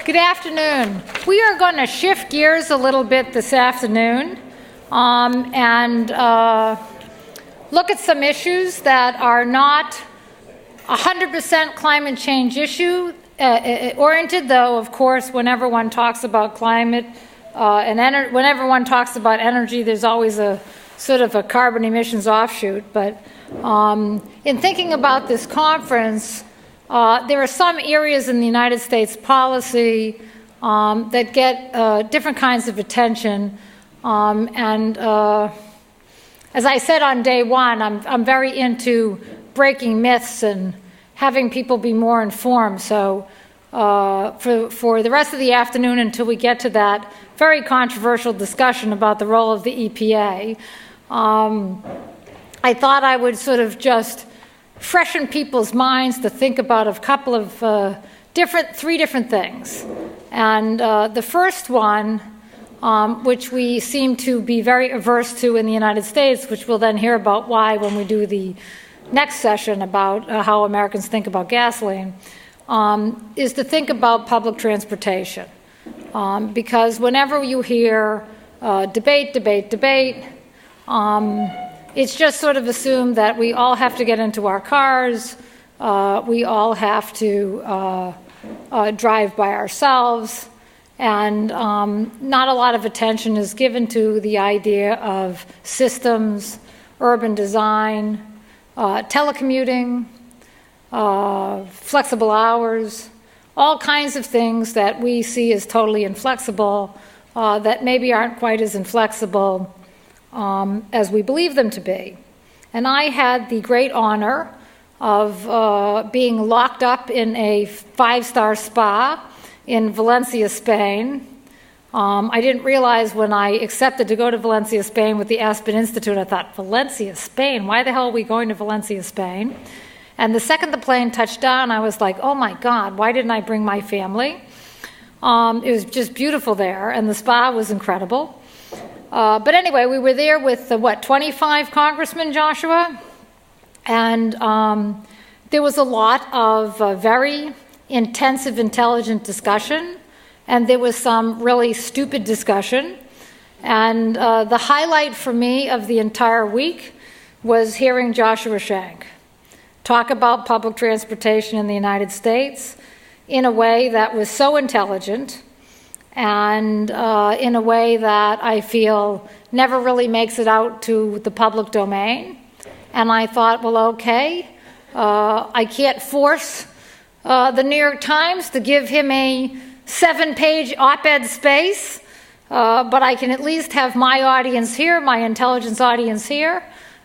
Good afternoon. We are going to shift gears a little bit this afternoon and look at some issues that are not 100% climate change issue oriented, though, of course, whenever one talks about climate whenever one talks about energy, there's always a sort of a carbon emissions offshoot. But in thinking about this conference, there are some areas in the United States policy that get different kinds of attention. As I said on day one, I'm very into breaking myths and having people be more informed. So for the rest of the afternoon, until we get to that very controversial discussion about the role of the EPA, I thought I would sort of just freshen people's minds to think about a couple of three different things. And the first one, which we seem to be very averse to in the United States, which we'll then hear about why when we do the next session about how Americans think about gasoline, is to think about public transportation. Because whenever you hear debate, it's just sort of assumed that we all have to get into our cars, we all have to drive by ourselves, and not a lot of attention is given to the idea of systems, urban design, telecommuting, flexible hours, all kinds of things that we see as totally inflexible that maybe aren't quite as inflexible as we believe them to be. And I had the great honor of being locked up in a 5-star spa in Valencia, Spain. I didn't realize when I accepted to go to Valencia, Spain with the Aspen Institute, I thought, Valencia, Spain? Why the hell are we going to Valencia, Spain? And the second the plane touched down, I was like, oh my God, why didn't I bring my family? It was just beautiful there, and the spa was incredible. But anyway, we were there with, 25 congressmen, Joshua? And there was a lot of very intensive, intelligent discussion, and there was some really stupid discussion. And the highlight for me of the entire week was hearing Joshua Shank talk about public transportation in the United States in a way that was so intelligent and in a way that I feel never really makes it out to the public domain. And I thought, well, okay, I can't force the New York Times to give him a 7-page op-ed space, but I can at least have my audience here, my intelligence audience here,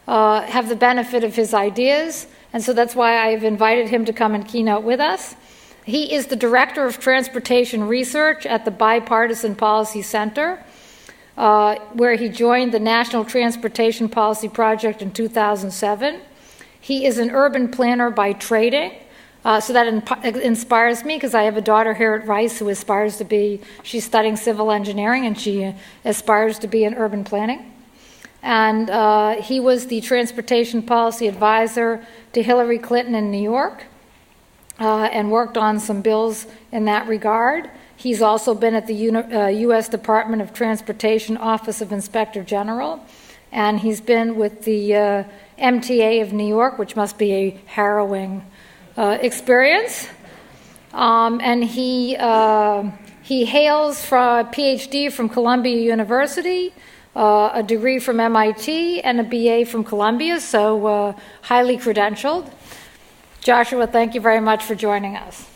have the benefit of his ideas. And so that's why I've invited him to come and keynote with us. He is the Director of Transportation Research at the Bipartisan Policy Center, where he joined the National Transportation Policy Project in 2007. He is an urban planner by training, so that inspires me because I have a daughter here at Rice who aspires to be, she's studying civil engineering and she aspires to be in urban planning. And he was the transportation policy advisor to Hillary Clinton in New York and worked on some bills in that regard. He's also been at the U.S. Department of Transportation Office of Inspector General, and he's been with the MTA of New York, which must be a harrowing experience. And he hails from a PhD from Columbia University, a degree from MIT, and a BA from Columbia, so highly credentialed. Joshua, thank you very much for joining us.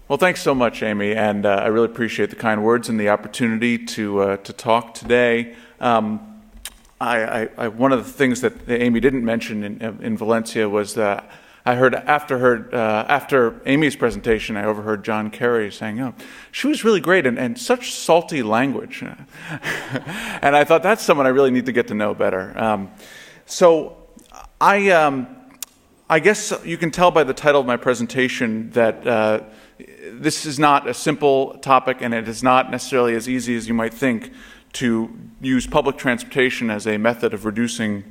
Well, thanks so much, Amy, and I really appreciate the kind words and the opportunity to talk today. One of the things that Amy didn't mention in Valencia was that I heard after Amy's presentation, I overheard John Kerry saying, "Oh, she was really great and such salty language," and I thought that's someone I really need to get to know better. So I guess you can tell by the title of my presentation that this is not a simple topic, and it is not necessarily as easy as you might think to use public transportation as a method of reducing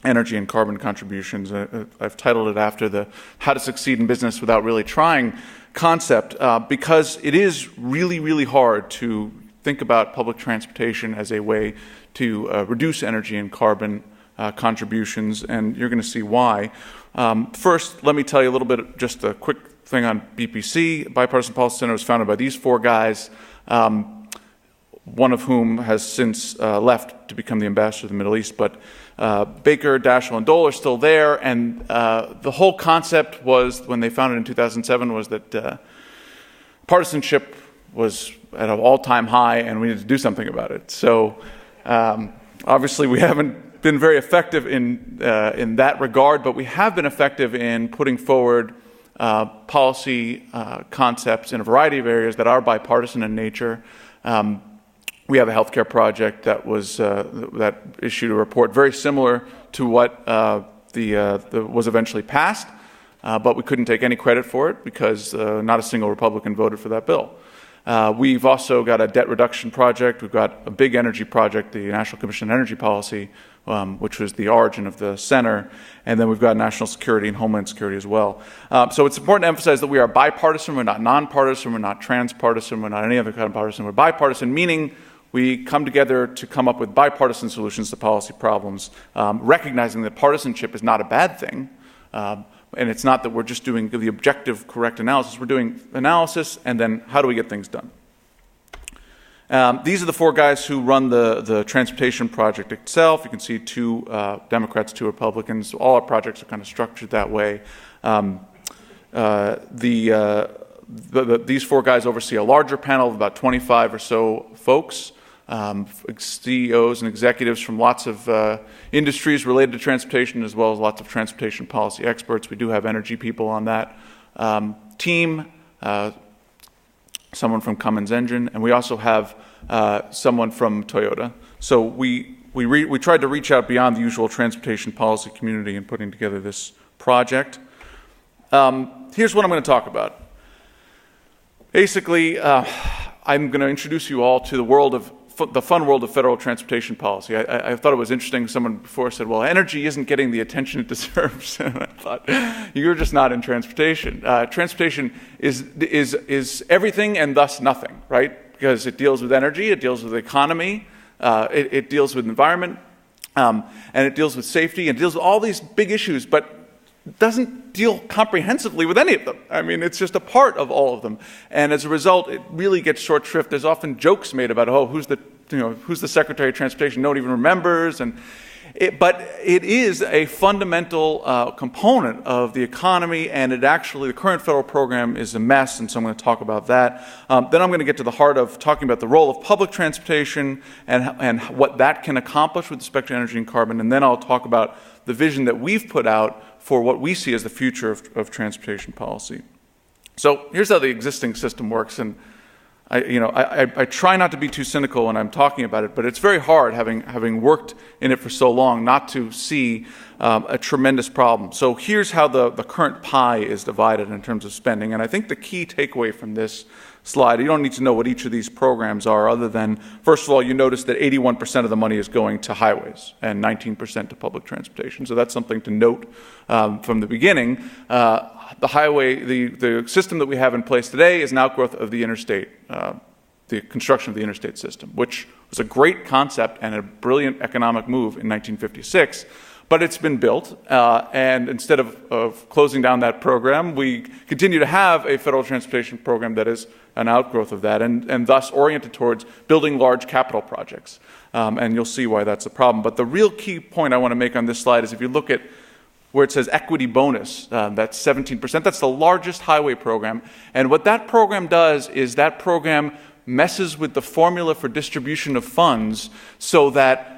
energy and carbon contributions. I've titled it after the How to Succeed in Business Without Really Trying concept, because it is really, really hard to think about public transportation as a way to reduce energy and carbon contributions, and you're going to see why. First, let me tell you a little bit, just a quick thing on BPC. Bipartisan Policy Center was founded by these four guys, one of whom has since left to become the ambassador to the Middle East, but Baker, Daschle, and Dole are still there, and the whole concept was, when they founded in 2007, was that partisanship was at an all-time high, and we needed to do something about it. So obviously we haven't been very effective in that regard, but we have been effective in putting forward policy concepts in a variety of areas that are bipartisan in nature. We have a healthcare project that was that issued a report very similar to what was eventually passed, but we couldn't take any credit for it because not a single Republican voted for that bill. We've also got a debt reduction project. We've got a big energy project, the National Commission on Energy Policy, which was the origin of the center, and then we've got national security and homeland security as well. So it's important to emphasize that we are bipartisan. We're not nonpartisan. We're not transpartisan. We're not any other kind of partisan. We're bipartisan, meaning we come together to come up with bipartisan solutions to policy problems, recognizing that partisanship is not a bad thing. And it's not that we're just doing the objective, correct analysis. We're doing analysis, and then how do we get things done? These are the four guys who run the transportation project itself. You can see two Democrats, two Republicans. All our projects are kind of structured that way. These four guys oversee a larger panel of about 25 or so folks, CEOs and executives from lots of industries related to transportation, as well as lots of transportation policy experts. We do have energy people on that team, someone from Cummins Engine, and we also have someone from Toyota. So we tried to reach out beyond the usual transportation policy community in putting together this project. Here's what I'm going to talk about. Basically, I'm going to introduce you all to the fun world of federal transportation policy. I thought it was interesting. Someone before said, well, energy isn't getting the attention it deserves. And I thought, you're just not in transportation. Transportation is everything and thus nothing, right? Because it deals with energy, it deals with the economy, it deals with environment, and it deals with safety, and it deals with all these big issues, but doesn't deal comprehensively with any of them. I mean, it's just a part of all of them. And as a result, it really gets short shrift. There's often jokes made about, oh, who's the Secretary of Transportation? No one even remembers. But it is a fundamental component of the economy, and the current federal program is a mess, and so I'm going to talk about that. Then I'm going to get to the heart of talking about the role of public transportation and what that can accomplish with respect to energy and carbon, and then I'll talk about the vision that we've put out for what we see as the future of transportation policy. So here's how the existing system works, and I try not to be too cynical when I'm talking about it, but it's very hard, having worked in it for so long, not to see a tremendous problem. So here's how the current pie is divided in terms of spending, and I think the key takeaway from this slide, you don't need to know what each of these programs are, other than, first of all, you notice that 81% of the money is going to highways and 19% to public transportation. So that's something to note from the beginning. The highway, the system that we have in place today is an outgrowth of the interstate, the construction of the interstate system, which was a great concept and a brilliant economic move in 1956. But it's been built, and instead of closing down that program, we continue to have a federal transportation program that is an outgrowth of that, and thus oriented towards building large capital projects. And you'll see why that's a problem. But the real key point I want to make on this slide is if you look at where it says equity bonus, that's 17%. That's the largest highway program. And what that program does is that program messes with the formula for distribution of funds so that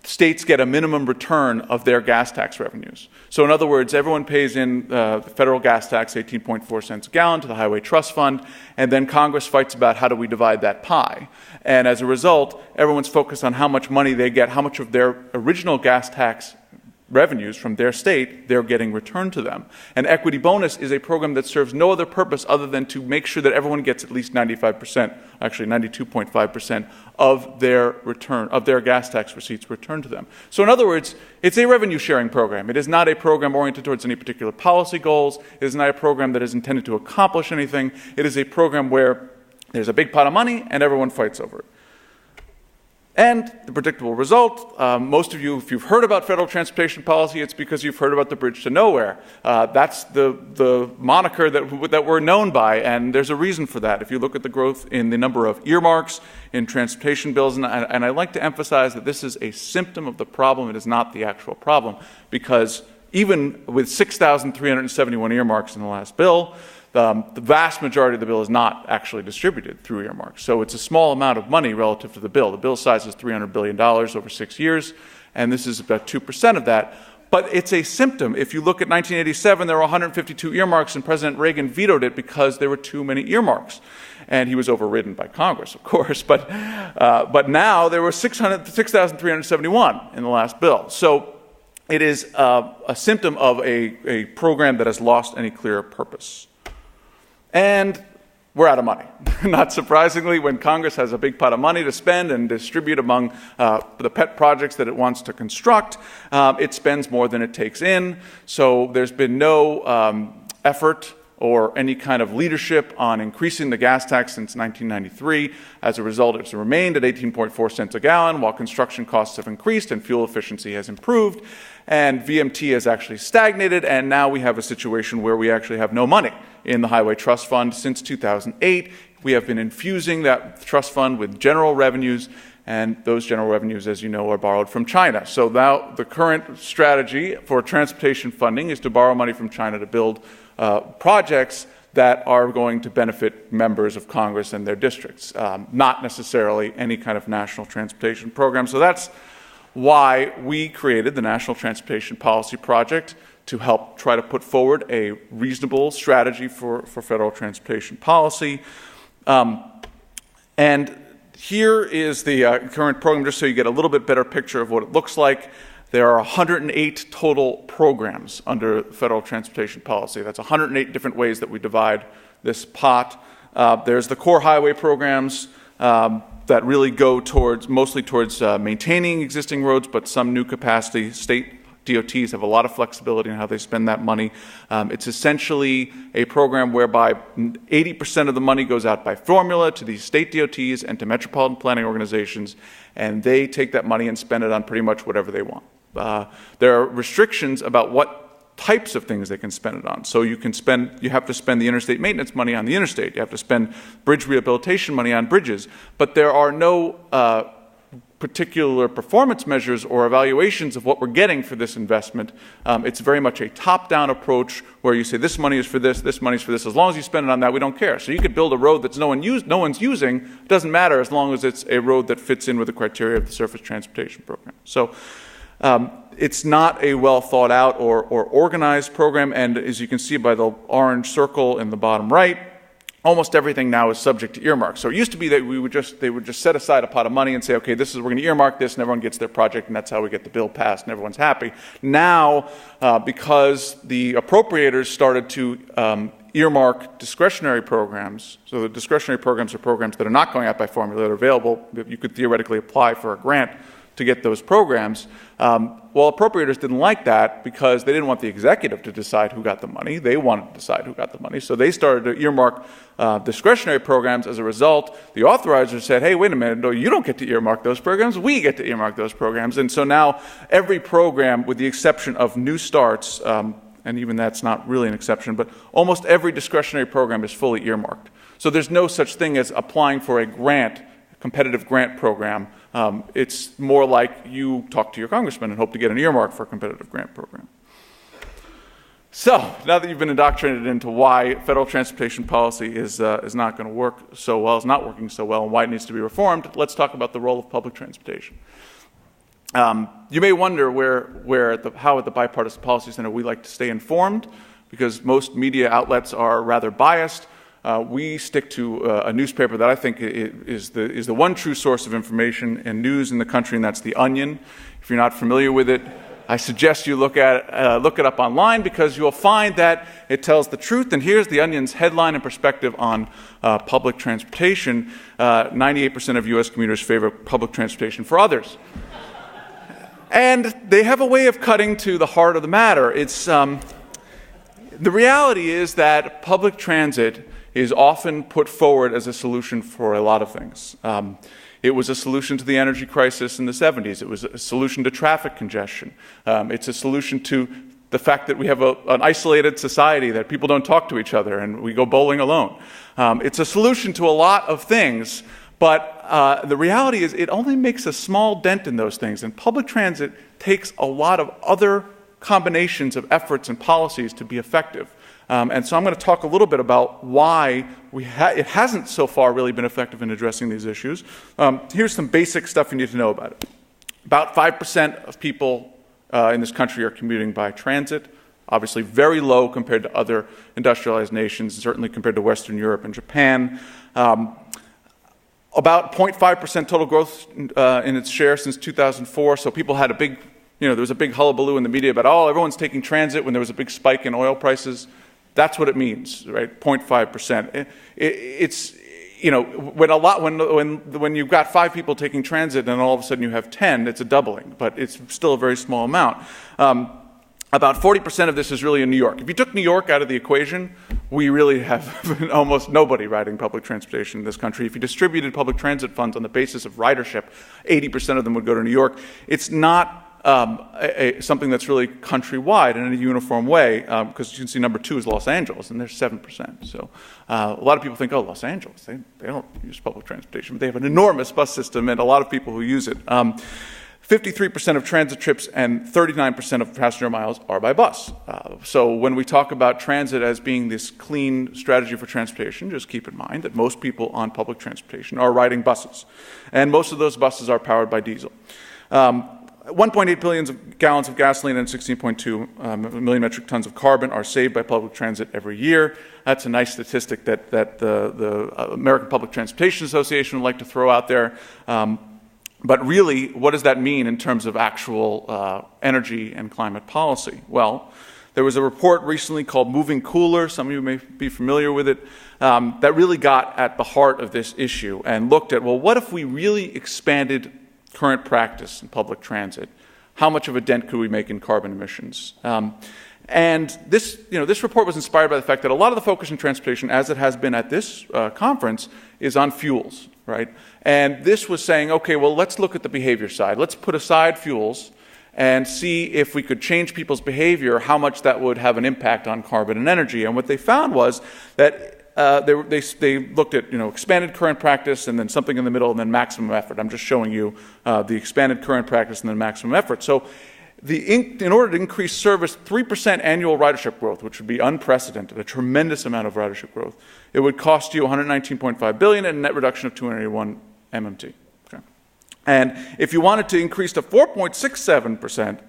states get a minimum return of their gas tax revenues. So in other words, everyone pays in the federal gas tax, 18.4 cents a gallon, to the Highway Trust Fund, and then Congress fights about how do we divide that pie. And as a result, everyone's focused on how much money they get, how much of their original gas tax revenues from their state, they're getting returned to them. And equity bonus is a program that serves no other purpose other than to make sure that everyone gets at least 95%, actually 92.5% of their return, of their gas tax receipts returned to them. So in other words, it's a revenue sharing program. It is not a program oriented towards any particular policy goals. It is not a program that is intended to accomplish anything. It is a program where there's a big pot of money and everyone fights over it. And the predictable result, most of you, if you've heard about federal transportation policy, it's because you've heard about the bridge to nowhere. That's the moniker that we're known by, and there's a reason for that. If you look at the growth in the number of earmarks in transportation bills, and I like to emphasize that this is a symptom of the problem, it is not the actual problem, because even with 6,371 earmarks in the last bill, the vast majority of the bill is not actually distributed through earmarks. So it's a small amount of money relative to the bill. The bill size is $300 billion over 6 years, and this is about 2% of that. But it's a symptom. If you look at 1987, there were 152 earmarks, and President Reagan vetoed it because there were too many earmarks. And he was overridden by Congress, of course. But now there were 6,371 in the last bill. So it is a symptom of a program that has lost any clear purpose. And we're out of money. Not surprisingly, when Congress has a big pot of money to spend and distribute among the pet projects that it wants to construct, it spends more than it takes in. So there's been no effort or any kind of leadership on increasing the gas tax since 1993. As a result, it's remained at 18.4 cents a gallon, while construction costs have increased and fuel efficiency has improved. And VMT has actually stagnated, and now we have a situation where we actually have no money in the Highway Trust Fund. Since 2008, we have been infusing that trust fund with general revenues, and those general revenues, as you know, are borrowed from China. So now the current strategy for transportation funding is to borrow money from China to build projects that are going to benefit members of Congress and their districts, not necessarily any kind of national transportation program. So that's why we created the National Transportation Policy Project, to help try to put forward a reasonable strategy for federal transportation policy. And here is the current program, just so you get a little bit better picture of what it looks like. There are 108 total programs under federal transportation policy. That's 108 different ways that we divide this pot. There's the core highway programs that really go mostly towards maintaining existing roads, but some new capacity. State DOTs have a lot of flexibility in how they spend that money. It's essentially a program whereby 80% of the money goes out by formula to these state DOTs and to metropolitan planning organizations, and they take that money and spend it on pretty much whatever they want. There are restrictions about what types of things they can spend it on. So you have to spend the interstate maintenance money on the interstate. You have to spend bridge rehabilitation money on bridges. But there are no particular performance measures or evaluations of what we're getting for this investment. It's very much a top-down approach where you say this money is for this money is for this. As long as you spend it on that, we don't care. So you could build a road that no one's using. It doesn't matter as long as it's a road that fits in with the criteria of the Surface Transportation Program. So it's not a well thought out or organized program, and as you can see by the orange circle in the bottom right, almost everything now is subject to earmarks. So it used to be that they would just set aside a pot of money and say, okay, we're going to earmark this, and everyone gets their project, and that's how we get the bill passed, and everyone's happy. Now, because the appropriators started to earmark discretionary programs, so the discretionary programs are programs that are not going out by formula, that are available. You could theoretically apply for a grant to get those programs. Well, appropriators didn't like that because they didn't want the executive to decide who got the money. They wanted to decide who got the money. So they started to earmark discretionary programs. As a result, the authorizer said, hey, wait a minute, no, you don't get to earmark those programs. We get to earmark those programs. And so now every program, with the exception of new starts, and even that's not really an exception, but almost every discretionary program is fully earmarked. So there's no such thing as applying for a grant, competitive grant program. It's more like you talk to your congressman and hope to get an earmark for a competitive grant program. So now that you've been indoctrinated into why federal transportation policy is not going to work so well, is not working so well, and why it needs to be reformed, let's talk about the role of public transportation. You may wonder how at the Bipartisan Policy Center we like to stay informed, because most media outlets are rather biased. We stick to a newspaper that I think is the one true source of information and news in the country, and that's The Onion. If you're not familiar with it, I suggest you look it up online, because you'll find that it tells the truth. And here's the Onion's headline and perspective on public transportation. 98% of U.S. commuters favor public transportation for others. And they have a way of cutting to the heart of the matter. The reality is that public transit is often put forward as a solution for a lot of things. It was a solution to the energy crisis in the 70s. It was a solution to traffic congestion. It's a solution to the fact that we have an isolated society, that people don't talk to each other and we go bowling alone. It's a solution to a lot of things, but the reality is it only makes a small dent in those things, and public transit takes a lot of other combinations of efforts and policies to be effective. And so I'm going to talk a little bit about why it hasn't so far really been effective in addressing these issues. Here's some basic stuff you need to know about it. About 5% of people in this country are commuting by transit, obviously very low compared to other industrialized nations, certainly compared to Western Europe and Japan. About 0.5% total growth in its share since 2004, so people had there was a big hullabaloo in the media about, everyone's taking transit when there was a big spike in oil prices. That's what it means, right? 0.5%. It's, when you've got 5 people taking transit and all of a sudden you have 10, it's a doubling, but it's still a very small amount. About 40% of this is really in New York. If you took New York out of the equation, we really have almost nobody riding public transportation in this country. If you distributed public transit funds on the basis of ridership, 80% of them would go to New York. It's not something that's really countrywide in a uniform way, because you can see number 2 is Los Angeles, and there's 7%. So a lot of people think, Los Angeles, they don't use public transportation, but they have an enormous bus system and a lot of people who use it. 53% of transit trips and 39% of passenger miles are by bus. So when we talk about transit as being this clean strategy for transportation, just keep in mind that most people on public transportation are riding buses, and most of those buses are powered by diesel. 1.8 billion gallons of gasoline and 16.2 million metric tons of carbon are saved by public transit every year. That's a nice statistic that the American Public Transportation Association would like to throw out there. But really, what does that mean in terms of actual energy and climate policy? Well, there was a report recently called Moving Cooler, some of you may be familiar with it, that really got at the heart of this issue and looked at, what if we really expanded current practice in public transit? How much of a dent could we make in carbon emissions? And this report was inspired by the fact that a lot of the focus in transportation, as it has been at this conference, is on fuels, right? And this was saying, let's look at the behavior side. Let's put aside fuels and see if we could change people's behavior, how much that would have an impact on carbon and energy. And what they found was that they looked at expanded current practice and then something in the middle and then maximum effort. I'm just showing you the expanded current practice and then maximum effort. So in order to increase service, 3% annual ridership growth, which would be unprecedented, a tremendous amount of ridership growth, it would cost you $119.5 billion and a net reduction of 281 MMT. Okay. And if you wanted to increase to 4.67%,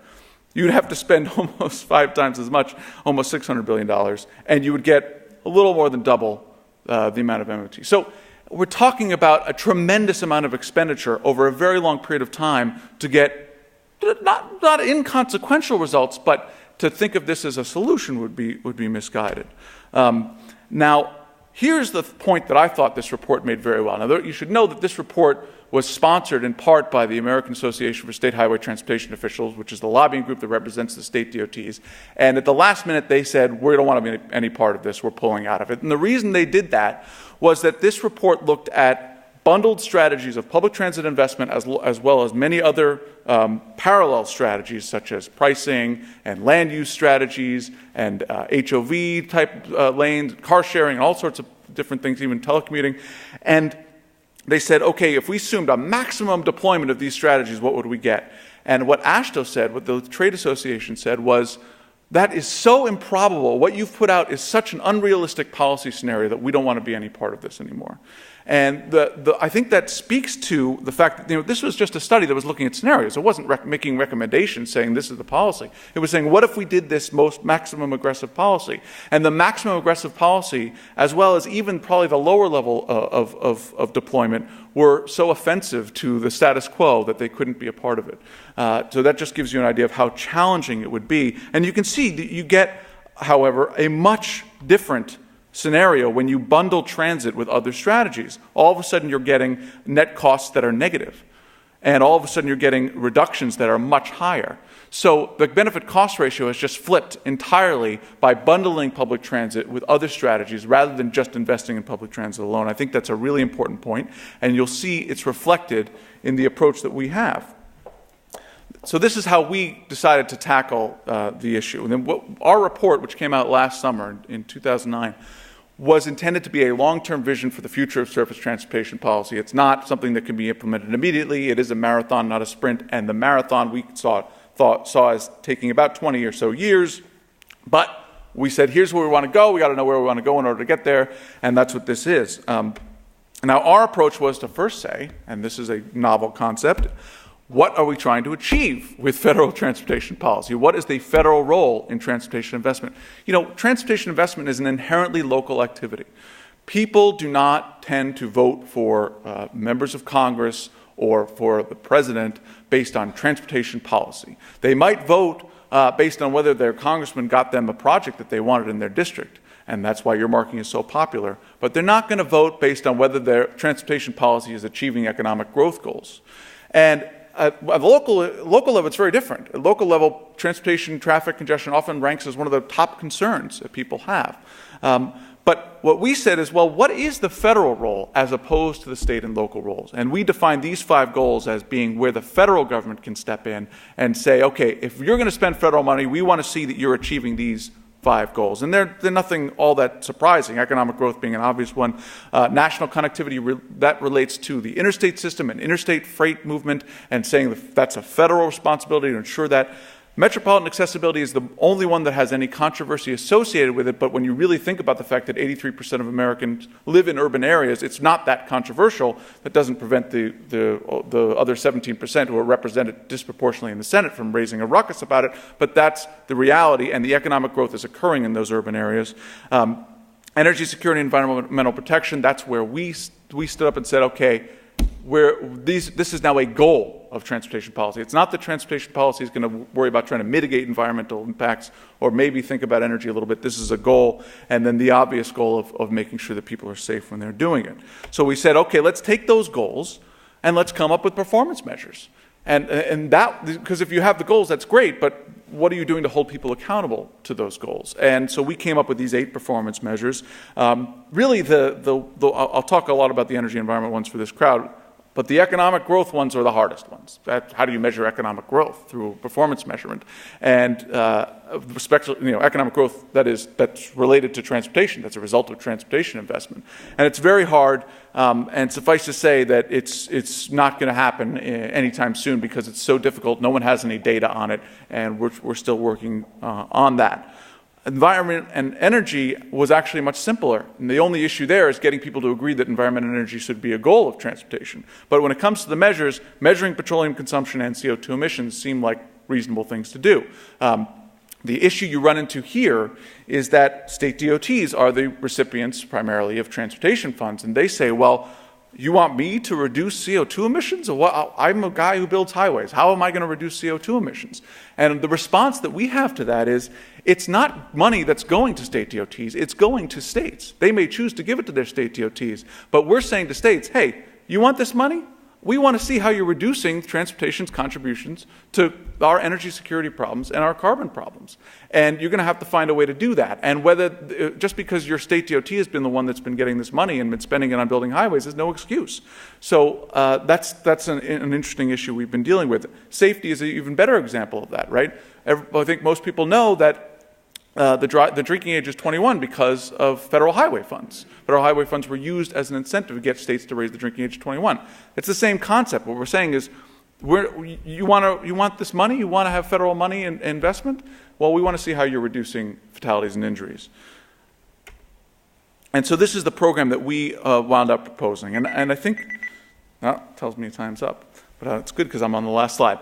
you'd have to spend almost 5 times as much, almost $600 billion, and you would get a little more than double the amount of MMT. So we're talking about a tremendous amount of expenditure over a very long period of time to get not inconsequential results, but to think of this as a solution would be misguided. Now, here's the point that I thought this report made very well. Now, you should know that this report was sponsored in part by the American Association for State Highway Transportation Officials, which is the lobbying group that represents the state DOTs. And at the last minute, they said, we don't want to be any part of this. We're pulling out of it. And the reason they did that was that this report looked at bundled strategies of public transit investment as well as many other parallel strategies such as pricing and land use strategies and HOV-type lanes, car sharing, and all sorts of different things, even telecommuting. And they said, if we assumed a maximum deployment of these strategies, what would we get? And what AASHTO said, what the trade association said, was that is so improbable. What you've put out is such an unrealistic policy scenario that we don't want to be any part of this anymore. And I think that speaks to the fact that this was just a study that was looking at scenarios. It wasn't making recommendations saying this is the policy. It was saying, what if we did this maximum aggressive policy? And the maximum aggressive policy, as well as even probably the lower level of deployment, were so offensive to the status quo that they couldn't be a part of it. So that just gives you an idea of how challenging it would be. And you can see that you get, however, a much different scenario when you bundle transit with other strategies. All of a sudden you're getting net costs that are negative, and all of a sudden you're getting reductions that are much higher. So the benefit cost ratio has just flipped entirely by bundling public transit with other strategies rather than just investing in public transit alone. I think that's a really important point, and you'll see it's reflected in the approach that we have. So this is how we decided to tackle the issue. And then our report, which came out last summer in 2009, was intended to be a long-term vision for the future of surface transportation policy. It's not something that can be implemented immediately. It is a marathon, not a sprint. And the marathon we saw as taking about 20 or so years. But we said, here's where we want to go. We got to know where we want to go in order to get there. And that's what this is. Now, our approach was to first say, and this is a novel concept, what are we trying to achieve with federal transportation policy? What is the federal role in transportation investment? Transportation investment is an inherently local activity. People do not tend to vote for members of Congress or for the president based on transportation policy. They might vote based on whether their congressman got them a project that they wanted in their district, and that's why earmarking is so popular. But they're not going to vote based on whether their transportation policy is achieving economic growth goals. And at the local level, it's very different. At local level, transportation traffic congestion often ranks as one of the top concerns that people have. But what we said is, well, what is the federal role as opposed to the state and local roles? And we define these 5 goals as being where the federal government can step in and say, okay, if you're going to spend federal money, we want to see that you're achieving these 5 goals. And they're nothing all that surprising, economic growth being an obvious one. National connectivity, that relates to the interstate system and interstate freight movement, and saying that's a federal responsibility to ensure that. Metropolitan accessibility is the only one that has any controversy associated with it, but when you really think about the fact that 83% of Americans live in urban areas, it's not that controversial. That doesn't prevent the other 17% who are represented disproportionately in the Senate from raising a ruckus about it, but that's the reality, and the economic growth is occurring in those urban areas. Energy security and environmental protection, that's where we stood up and said, okay, this is now a goal of transportation policy. It's not that transportation policy is going to worry about trying to mitigate environmental impacts or maybe think about energy a little bit. This is a goal, and then the obvious goal of making sure that people are safe when they're doing it. So we said, okay, let's take those goals and let's come up with performance measures. And that, because if you have the goals, that's great, but what are you doing to hold people accountable to those goals? And so we came up with these 8 performance measures. Really, I'll talk a lot about the energy environment ones for this crowd, but the economic growth ones are the hardest ones. How do you measure economic growth? Through performance measurement. And economic growth that's related to transportation, that's a result of transportation investment. And it's very hard, and suffice to say that it's not going to happen anytime soon because it's so difficult. No one has any data on it, and we're still working on that. Environment and energy was actually much simpler. And the only issue there is getting people to agree that environment and energy should be a goal of transportation. But when it comes to the measures, measuring petroleum consumption and CO2 emissions seem like reasonable things to do. The issue you run into here is that state DOTs are the recipients primarily of transportation funds. And they say, well, you want me to reduce CO2 emissions? I'm a guy who builds highways. How am I going to reduce CO2 emissions? And the response that we have to that is, it's not money that's going to state DOTs, it's going to states. They may choose to give it to their state DOTs, but we're saying to states, hey, you want this money? We want to see how you're reducing transportation's contributions to our energy security problems and our carbon problems. And you're going to have to find a way to do that. And whether, just because your state DOT has been the one that's been getting this money and been spending it on building highways is no excuse. So that's an interesting issue we've been dealing with. Safety is an even better example of that, right? I think most people know that the drinking age is 21 because of federal highway funds. Federal highway funds were used as an incentive to get states to raise the drinking age to 21. It's the same concept. What we're saying is, you want this money? You want to have federal money and investment? Well, we want to see how you're reducing fatalities and injuries. And so this is the program that we wound up proposing. And I think, it tells me time's up, but it's good because I'm on the last slide.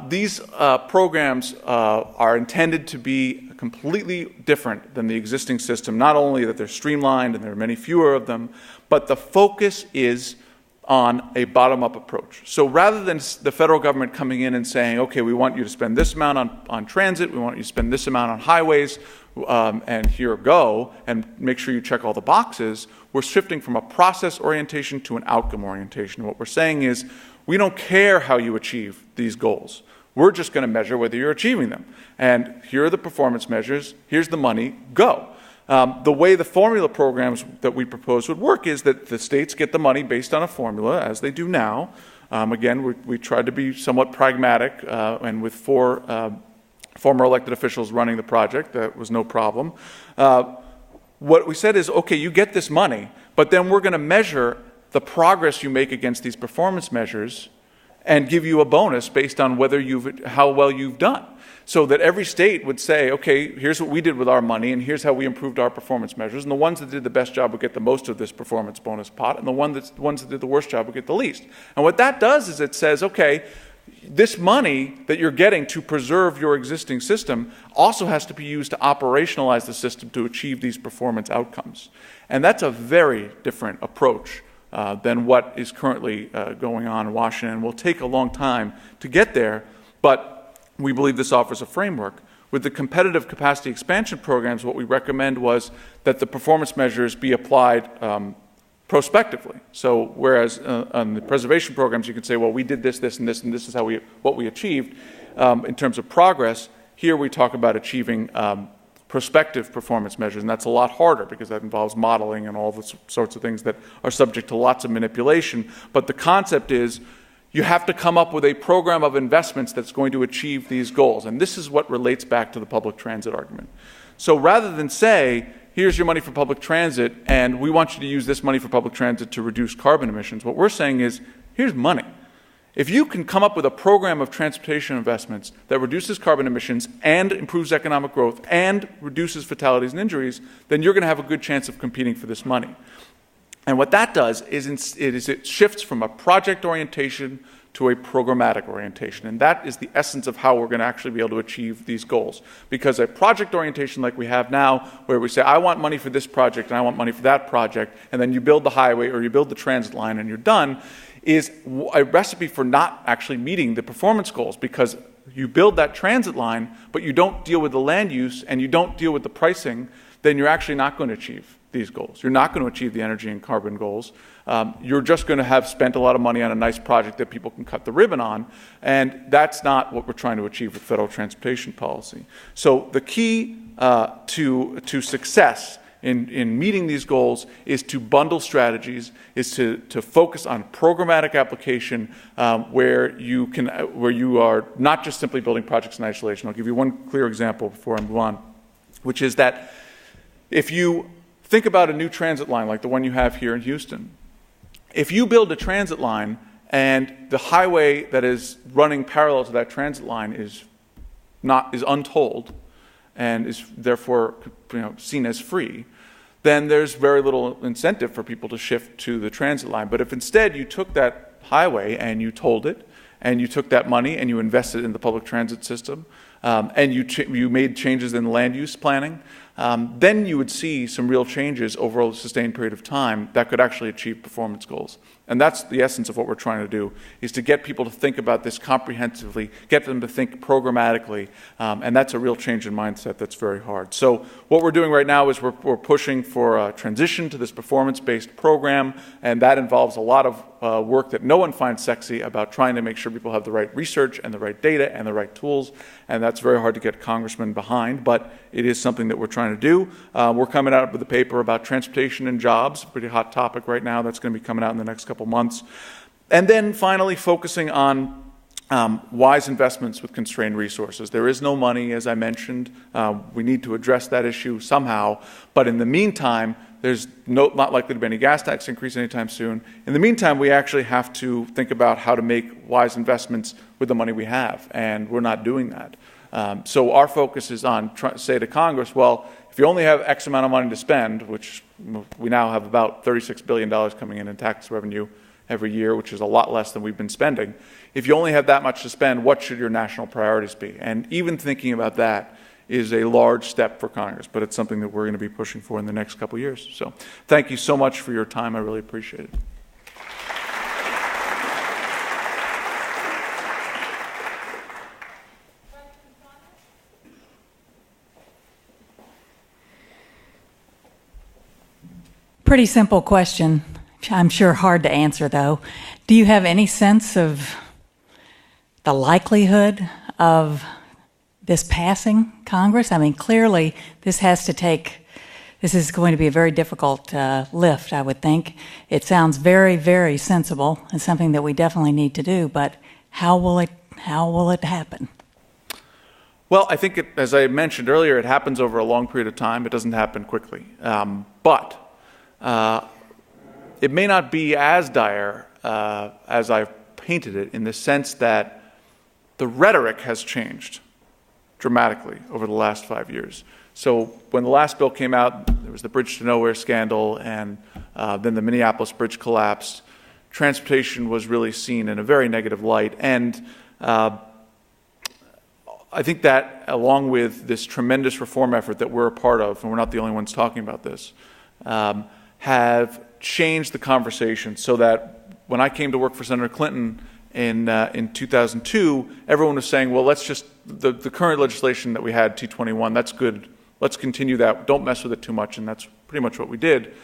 These programs are intended to be completely different than the existing system, not only that they're streamlined and there are many fewer of them, but the focus is on a bottom-up approach. So rather than the federal government coming in and saying, okay, we want you to spend this amount on transit, we want you to spend this amount on highways, and here go, and make sure you check all the boxes, we're shifting from a process orientation to an outcome orientation. What we're saying is, we don't care how you achieve these goals. We're just going to measure whether you're achieving them. And here are the performance measures, here's the money, go. The way the formula programs that we propose would work is that the states get the money based on a formula, as they do now. Again, we tried to be somewhat pragmatic, and with 4 former elected officials running the project, that was no problem. What we said is, okay, you get this money, but then we're going to measure the progress you make against these performance measures and give you a bonus based on how well you've done. So that every state would say, okay, here's what we did with our money, and here's how we improved our performance measures. And the ones that did the best job would get the most of this performance bonus pot, and the ones that did the worst job would get the least. And what that does is it says, okay, this money that you're getting to preserve your existing system also has to be used to operationalize the system to achieve these performance outcomes. And that's a very different approach than what is currently going on in Washington. It will take a long time to get there, but we believe this offers a framework. With the competitive capacity expansion programs, what we recommend was that the performance measures be applied prospectively. So whereas on the preservation programs, you can say, well, we did this, this, and this, and this is what we achieved in terms of progress. Here we talk about achieving prospective performance measures, and that's a lot harder because that involves modeling and all the sorts of things that are subject to lots of manipulation. But the concept is you have to come up with a program of investments that's going to achieve these goals. And this is what relates back to the public transit argument. So rather than say, here's your money for public transit, and we want you to use this money for public transit to reduce carbon emissions, what we're saying is, here's money. If you can come up with a program of transportation investments that reduces carbon emissions and improves economic growth and reduces fatalities and injuries, then you're going to have a good chance of competing for this money. And what that does is it shifts from a project orientation to a programmatic orientation. And that is the essence of how we're going to actually be able to achieve these goals. Because a project orientation like we have now, where we say, I want money for this project and I want money for that project, and then you build the highway or you build the transit line and you're done, is a recipe for not actually meeting the performance goals, because you build that transit line, but you don't deal with the land use and you don't deal with the pricing, then you're actually not going to achieve these goals. You're not going to achieve the energy and carbon goals. You're just going to have spent a lot of money on a nice project that people can cut the ribbon on, and that's not what we're trying to achieve with federal transportation policy. So the key to success in meeting these goals is to bundle strategies, is to focus on programmatic application where you are not just simply building projects in isolation. I'll give you one clear example before I move on, which is that if you think about a new transit line like the one you have here in Houston. If you build a transit line and the highway that is running parallel to that transit line is untolled and is therefore seen as free, then there's very little incentive for people to shift to the transit line. But if instead you took that highway and you tolled it, and you took that money and you invested in the public transit system, and you made changes in land use planning, then you would see some real changes over a sustained period of time that could actually achieve performance goals. And that's the essence of what we're trying to do, is to get people to think about this comprehensively, get them to think programmatically, and that's a real change in mindset that's very hard. So what we're doing right now is we're pushing for a transition to this performance-based program, and that involves a lot of work that no one finds sexy about trying to make sure people have the right research and the right data and the right tools, and that's very hard to get congressmen behind, but it is something that we're trying to do. We're coming out with a paper about transportation and jobs, a pretty hot topic right now that's going to be coming out in the next couple months. And then finally focusing on wise investments with constrained resources. There is no money, as I mentioned. We need to address that issue somehow, but in the meantime, there's not likely to be any gas tax increase anytime soon. In the meantime, we actually have to think about how to make wise investments with the money we have, and we're not doing that. So our focus is on say to Congress, well, if you only have X amount of money to spend, which we now have about $36 billion coming in tax revenue every year, which is a lot less than we've been spending. If you only have that much to spend, what should your national priorities be? And even thinking about that is a large step for Congress, but it's something that we're going to be pushing for in the next couple of years. So thank you so much for your time. I really appreciate it. Pretty simple question. I'm sure hard to answer, though. Do you have any sense of the likelihood of this passing Congress? I mean, clearly, this is going to be a very difficult lift, I would think. It sounds very, very sensible and something that we definitely need to do, but how will it happen? Well, I think, as I mentioned earlier, it happens over a long period of time. It doesn't happen quickly. But it may not be as dire as I've painted it, in the sense that the rhetoric has changed dramatically over the last 5 years. So when the last bill came out, there was the Bridge to Nowhere scandal, and then the Minneapolis bridge collapsed. Transportation was really seen in a very negative light. And I think that, along with this tremendous reform effort that we're a part of, and we're not the only ones talking about this, have changed the conversation, so that when I came to work for Senator Clinton in 2002, everyone was saying, well, let's just, the current legislation that we had, T21, that's good. Let's continue that. Don't mess with it too much. And that's pretty much what we did.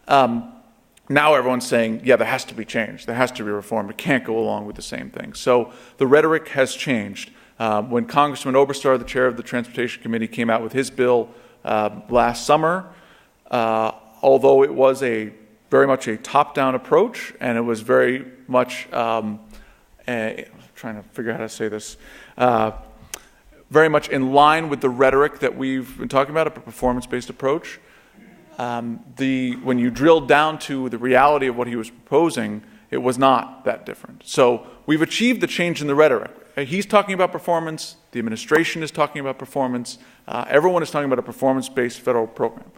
Now everyone's saying, yeah, there has to be change. There has to be reform. It can't go along with the same thing. So the rhetoric has changed. When Congressman Oberstar, the chair of the Transportation Committee, came out with his bill last summer, although it was very much a top-down approach, and it was very much, I'm trying to figure out how to say this, very much in line with the rhetoric that we've been talking about, a performance-based approach. When you drilled down to the reality of what he was proposing, it was not that different. So we've achieved the change in the rhetoric. He's talking about performance. The administration is talking about performance. Everyone is talking about a performance-based federal program.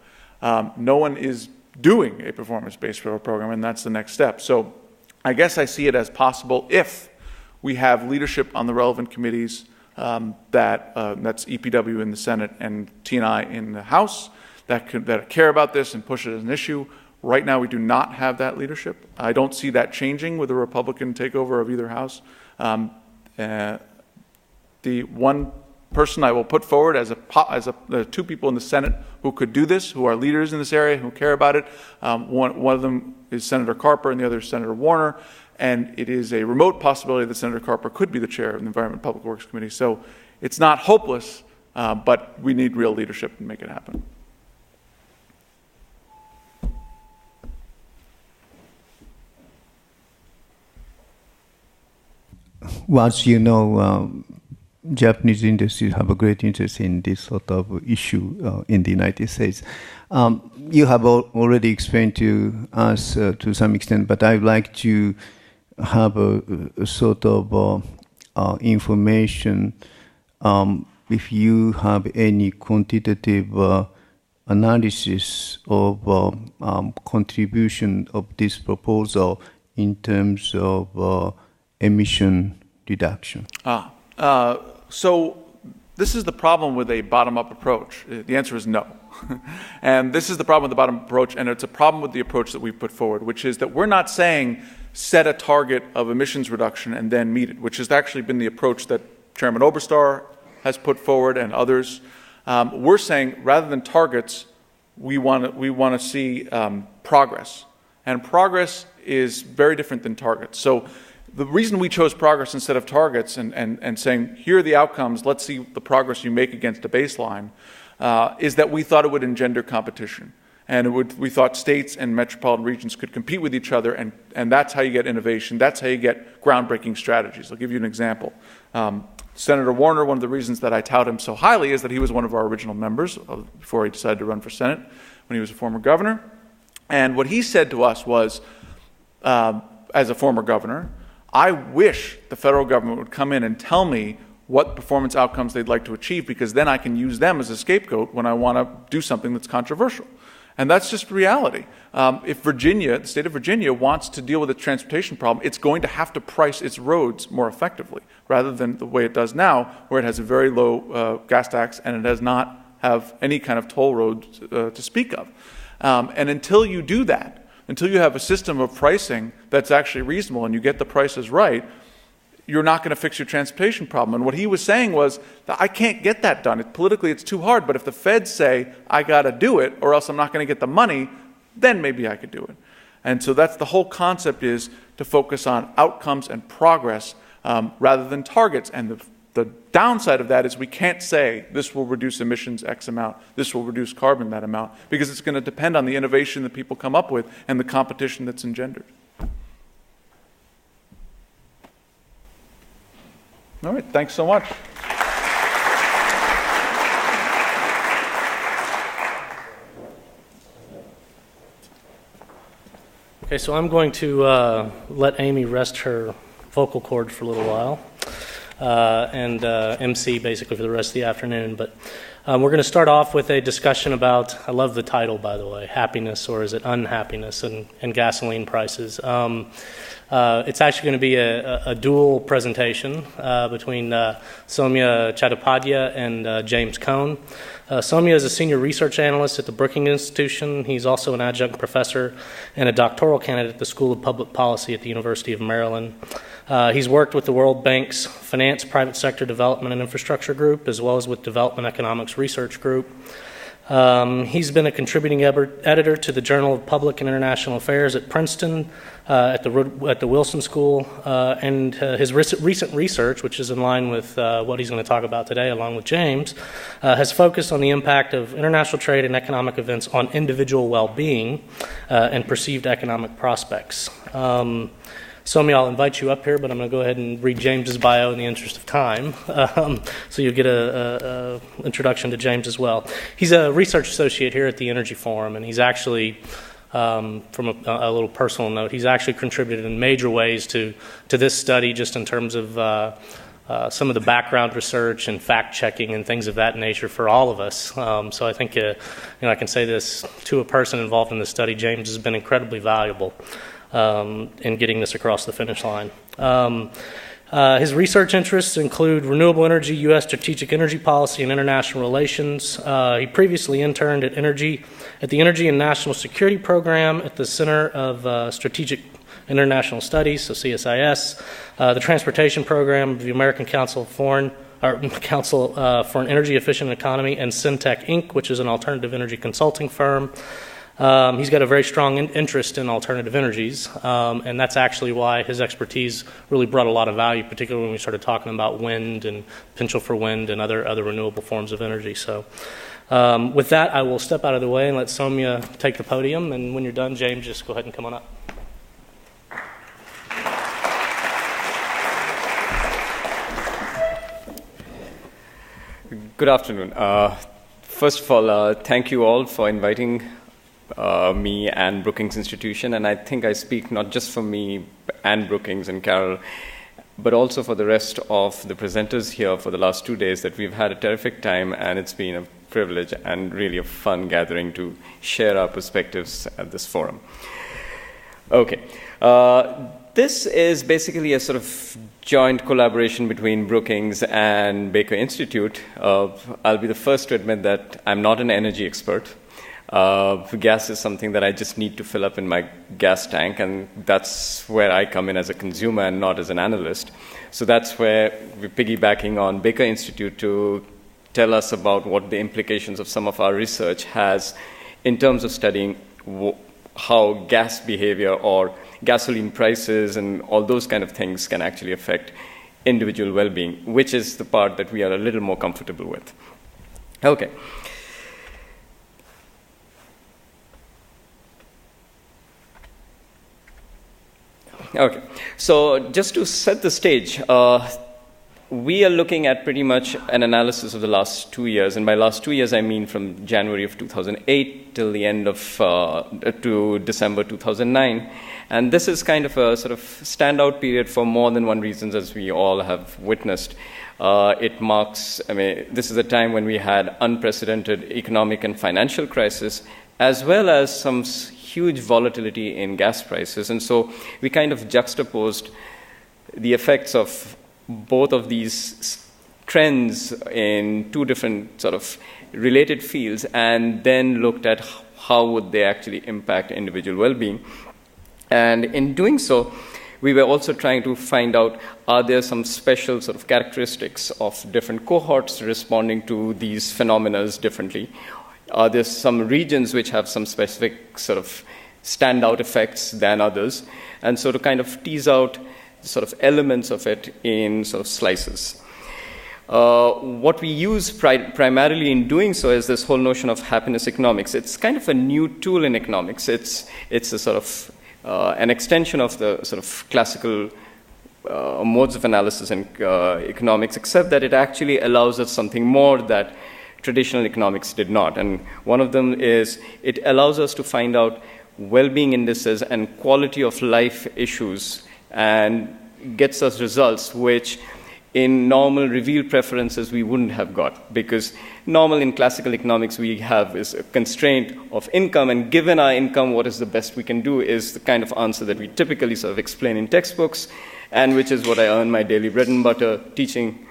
No one is doing a performance-based federal program, and that's the next step. So I guess I see it as possible if we have leadership on the relevant committees, that's EPW in the Senate and T&I in the House, that care about this and push it as an issue. Right now, we do not have that leadership. I don't see that changing with a Republican takeover of either house. The one person I will put forward as the two people in the Senate who could do this, who are leaders in this area, who care about it. One of them is Senator Carper, and the other is Senator Warner. And it is a remote possibility that Senator Carper could be the chair of the Environment and Public Works Committee. So it's not hopeless, but we need real leadership to make it happen. Well, as you know, Japanese industry have a great interest in this sort of issue in the United States. You have already explained to us to some extent, but I'd like to have a sort of information if you have any quantitative analysis of contribution of this proposal in terms of emission reduction. So this is the problem with a bottom-up approach. The answer is no. And this is the problem with the bottom-up approach, and it's a problem with the approach that we've put forward, which is that we're not saying set a target of emissions reduction and then meet it, which has actually been the approach that Chairman Oberstar has put forward and others. We're saying rather than targets, we want to see progress. And progress is very different than targets. So the reason we chose progress instead of targets and saying, here are the outcomes, let's see the progress you make against a baseline, is that we thought it would engender competition. And we thought states and metropolitan regions could compete with each other, and that's how you get innovation. That's how you get groundbreaking strategies. I'll give you an example. Senator Warner, one of the reasons that I tout him so highly is that he was one of our original members before he decided to run for Senate when he was a former governor. And what he said to us was, as a former governor, I wish the federal government would come in and tell me what performance outcomes they'd like to achieve, because then I can use them as a scapegoat when I want to do something that's controversial. And that's just reality. If Virginia, the state of Virginia, wants to deal with a transportation problem, it's going to have to price its roads more effectively, rather than the way it does now, where it has a very low gas tax and it does not have any kind of toll road to speak of. And until you do that, until you have a system of pricing that's actually reasonable and you get the prices right, you're not going to fix your transportation problem. And what he was saying was that I can't get that done. Politically, it's too hard. But if the feds say, I got to do it, or else I'm not going to get the money, then maybe I could do it. And so that's the whole concept, is to focus on outcomes and progress rather than targets. And the downside of that is we can't say this will reduce emissions X amount, this will reduce carbon that amount, because it's going to depend on the innovation that people come up with and the competition that's engendered. All right, thanks so much. Okay, so I'm going to let Amy rest her vocal cord for a little while and MC basically for the rest of the afternoon. But we're going to start off with a discussion about, I love the title, by the way, happiness, or is it unhappiness, and gasoline prices. It's actually going to be a dual presentation between Soumya Chattopadhyay and James Cohn. Soumya is a senior research analyst at the Brookings Institution. He's also an adjunct professor and a doctoral candidate at the School of Public Policy at the University of Maryland. He's worked with the World Bank's Finance, Private Sector Development and Infrastructure Group, as well as with Development Economics Research Group. He's been a contributing editor to the Journal of Public and International Affairs at Princeton, at the Wilson School, and his recent research, which is in line with what he's going to talk about today, along with James, has focused on the impact of international trade and economic events on individual well-being and perceived economic prospects. Soumya, I'll invite you up here, but I'm going to go ahead and read James's bio in the interest of time, so you'll get an introduction to James as well. He's a research associate here at the Energy Forum, and he's actually, from a little personal note, he's actually contributed in major ways to this study, just in terms of some of the background research and fact-checking and things of that nature for all of us. So I think I can say this to a person involved in the study. James has been incredibly valuable in getting this across the finish line. His research interests include renewable energy, U.S. strategic energy policy, and international relations. He previously interned at the Energy and National Security Program at the Center of Strategic International Studies, so CSIS, the Transportation Program of the American Council for an Energy Efficient Economy, and Syntec Inc., which is an alternative energy consulting firm. He's got a very strong interest in alternative energies, and that's actually why his expertise really brought a lot of value, particularly when we started talking about wind and potential for wind and other renewable forms of energy. So with that, I will step out of the way and let Soumya take the podium, and when you're done, James, just go ahead and come on up. Good afternoon. First of all, thank you all for inviting me and Brookings Institution, and I think I speak not just for me and Brookings and Carol, but also for the rest of the presenters here for the last 2 days, that we've had a terrific time, and it's been a privilege and really a fun gathering to share our perspectives at this forum. Okay. This is basically a sort of joint collaboration between Brookings and Baker Institute. I'll be the first to admit that I'm not an energy expert. Gas is something that I just need to fill up in my gas tank, and that's where I come in as a consumer and not as an analyst. So that's where we're piggybacking on Baker Institute to tell us about what the implications of some of our research has in terms of studying how gas behavior or gasoline prices and all those kind of things can actually affect individual well-being, which is the part that we are a little more comfortable with. Okay. Okay, so just to set the stage, we are looking at pretty much an analysis of the last 2 years, and by last 2 years I mean from January of 2008 till the end of to December 2009, and this is kind of a sort of standout period for more than one reason, as we all have witnessed. It marks, this is a time when we had unprecedented economic and financial crisis, as well as some huge volatility in gas prices. And so we kind of juxtaposed the effects of both of these trends in two different sort of related fields, and then looked at how would they actually impact individual well-being. And in doing so, we were also trying to find out, are there some special sort of characteristics of different cohorts responding to these phenomena differently? Are there some regions which have some specific sort of standout effects than others? And so to kind of tease out sort of elements of it in sort of slices. What we use primarily in doing so is this whole notion of happiness economics. It's kind of a new tool in economics. It's a sort of an extension of the sort of classical modes of analysis in economics, except that it actually allows us something more that traditional economics did not. And one of them is it allows us to find out well-being indices and quality of life issues, and gets us results which in normal revealed preferences we wouldn't have got, because normal in classical economics we have is a constraint of income, and given our income, what is the best we can do is the kind of answer that we typically sort of explain in textbooks, and which is what I earn my daily bread and butter teaching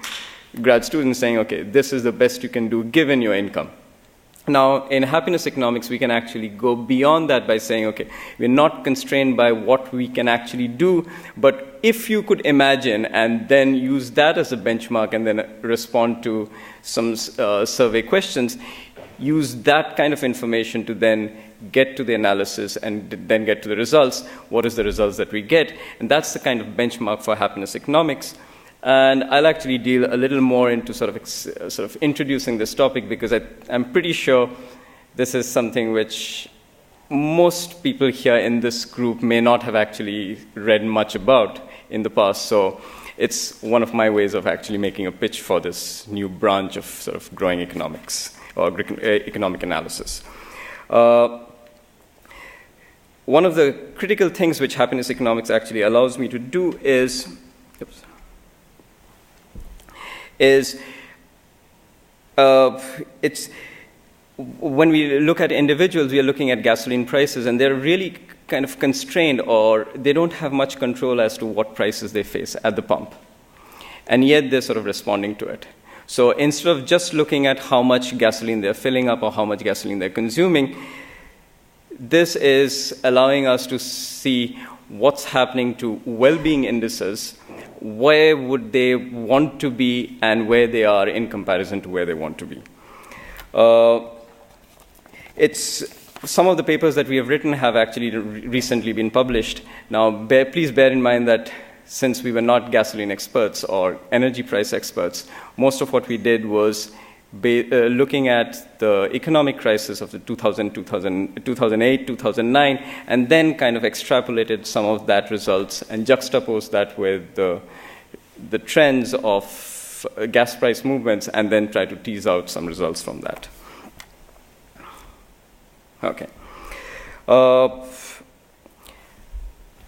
grad students, saying, okay, this is the best you can do given your income. Now, in happiness economics, we can actually go beyond that by saying, okay, we're not constrained by what we can actually do, but if you could imagine and then use that as a benchmark and then respond to some survey questions, use that kind of information to then get to the analysis and then get to the results. What is the results that we get? And that's the kind of benchmark for happiness economics. And I'll actually deal a little more into sort of introducing this topic, because I'm pretty sure this is something which most people here in this group may not have actually read much about in the past. So it's one of my ways of actually making a pitch for this new branch of sort of growing economics or economic analysis. One of the critical things which happiness economics actually allows me to do is it's when we look at individuals, we are looking at gasoline prices, and they're really kind of constrained, or they don't have much control as to what prices they face at the pump. And yet they're sort of responding to it. So instead of just looking at how much gasoline they're filling up or how much gasoline they're consuming, this is allowing us to see what's happening to well-being indices, where would they want to be, and where they are in comparison to where they want to be. Some of the papers that we have written have actually recently been published. Now, please bear in mind that since we were not gasoline experts or energy price experts, most of what we did was looking at the economic crisis of the 2008, 2009, and then kind of extrapolated some of that results and juxtaposed that with the trends of gas price movements, and then try to tease out some results from that. Okay.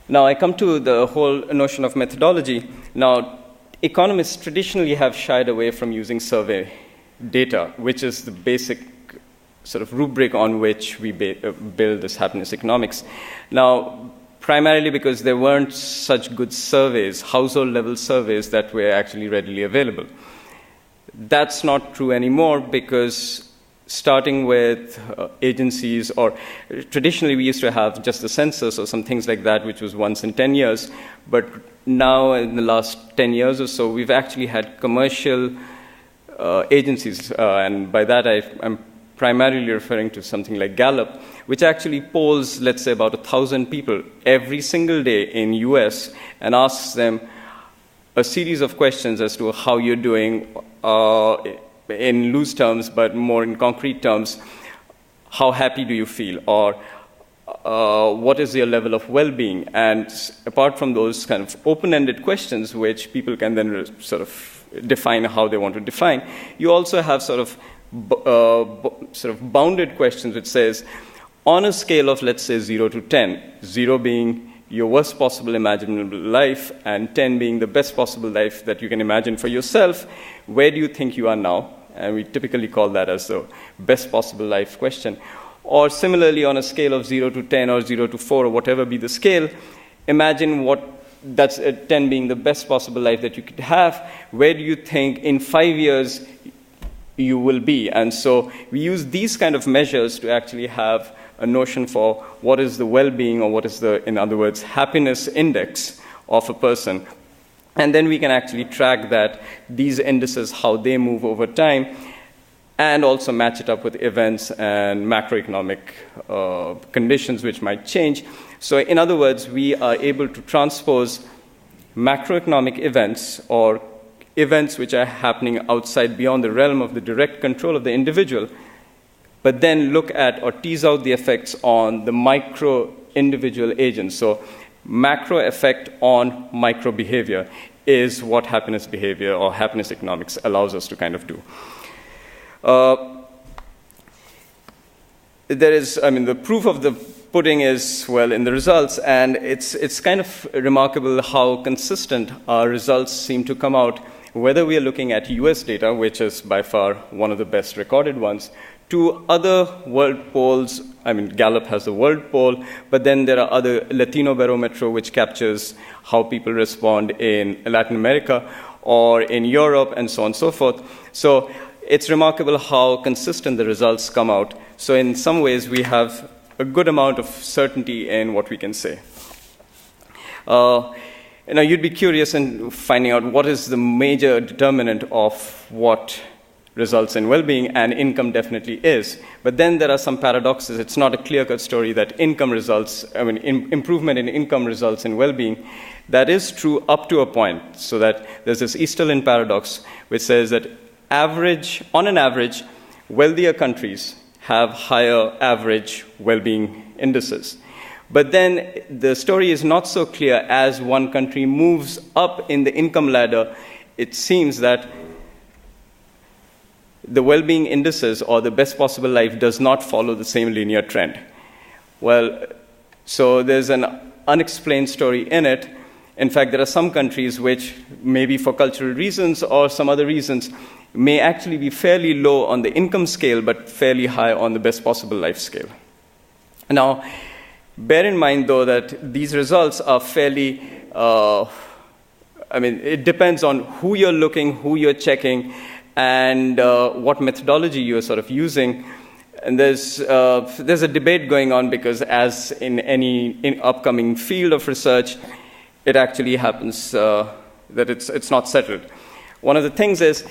Now I come to the whole notion of methodology. Now, economists traditionally have shied away from using survey data, which is the basic sort of rubric on which we build this happiness economics. Now, primarily because there weren't such good surveys, household level surveys that were actually readily available. That's not true anymore, because starting with agencies, or traditionally we used to have just the census or some things like that, which was once in 10 years. But now in the last 10 years or so, we've actually had commercial agencies, and by that I'm primarily referring to something like Gallup, which actually polls, let's say, about 1,000 people every single day in US and asks them a series of questions as to how you're doing, in loose terms, but more in concrete terms. How happy do you feel? Or what is your level of well-being? And apart from those kind of open-ended questions, which people can then sort of define how they want to define, you also have sort of bounded questions, which says, on a scale of, let's say, 0 to 10, 0 being your worst possible imaginable life and 10 being the best possible life that you can imagine for yourself, where do you think you are now? And we typically call that as the best possible life question. Or similarly, on a scale of 0 to 10 or 0 to 4 or whatever be the scale, imagine that's 10 being the best possible life that you could have. Where do you think in 5 years you will be? And so we use these kind of measures to actually have a notion for what is the well-being, or what is the, in other words, happiness index of a person. And then we can actually track that, these indices, how they move over time, and also match it up with events and macroeconomic conditions which might change. So in other words, we are able to transpose macroeconomic events or events which are happening outside, beyond the realm of the direct control of the individual, but then look at or tease out the effects on the micro individual agents. So macro effect on micro behavior is what happiness behavior or happiness economics allows us to kind of do. The proof of the pudding is, well, in the results, and it's kind of remarkable how consistent our results seem to come out, whether we are looking at US data, which is by far one of the best recorded ones, to other world polls. Gallup has the world poll, but then there are other Latino Barometro, which captures how people respond in Latin America or in Europe, and so on and so forth. So it's remarkable how consistent the results come out. So in some ways, we have a good amount of certainty in what we can say. You'd be curious in finding out what is the major determinant of what results in well-being, and income definitely is. But then there are some paradoxes. It's not a clear-cut story that income results, improvement in income results in well-being. That is true up to a point, so that there's this Easterlin paradox, which says that on an average, wealthier countries have higher average well-being indices. But then the story is not so clear. As one country moves up in the income ladder, it seems that the well-being indices or the best possible life does not follow the same linear trend. Well, so there's an unexplained story in it. In fact, there are some countries which, maybe for cultural reasons or some other reasons, may actually be fairly low on the income scale, but fairly high on the best possible life scale. Now, bear in mind, though, that these results are fairly, it depends on who you're looking, who you're checking, and what methodology you're sort of using. And there's a debate going on, because as in any upcoming field of research, it actually happens that it's not settled. One of the things is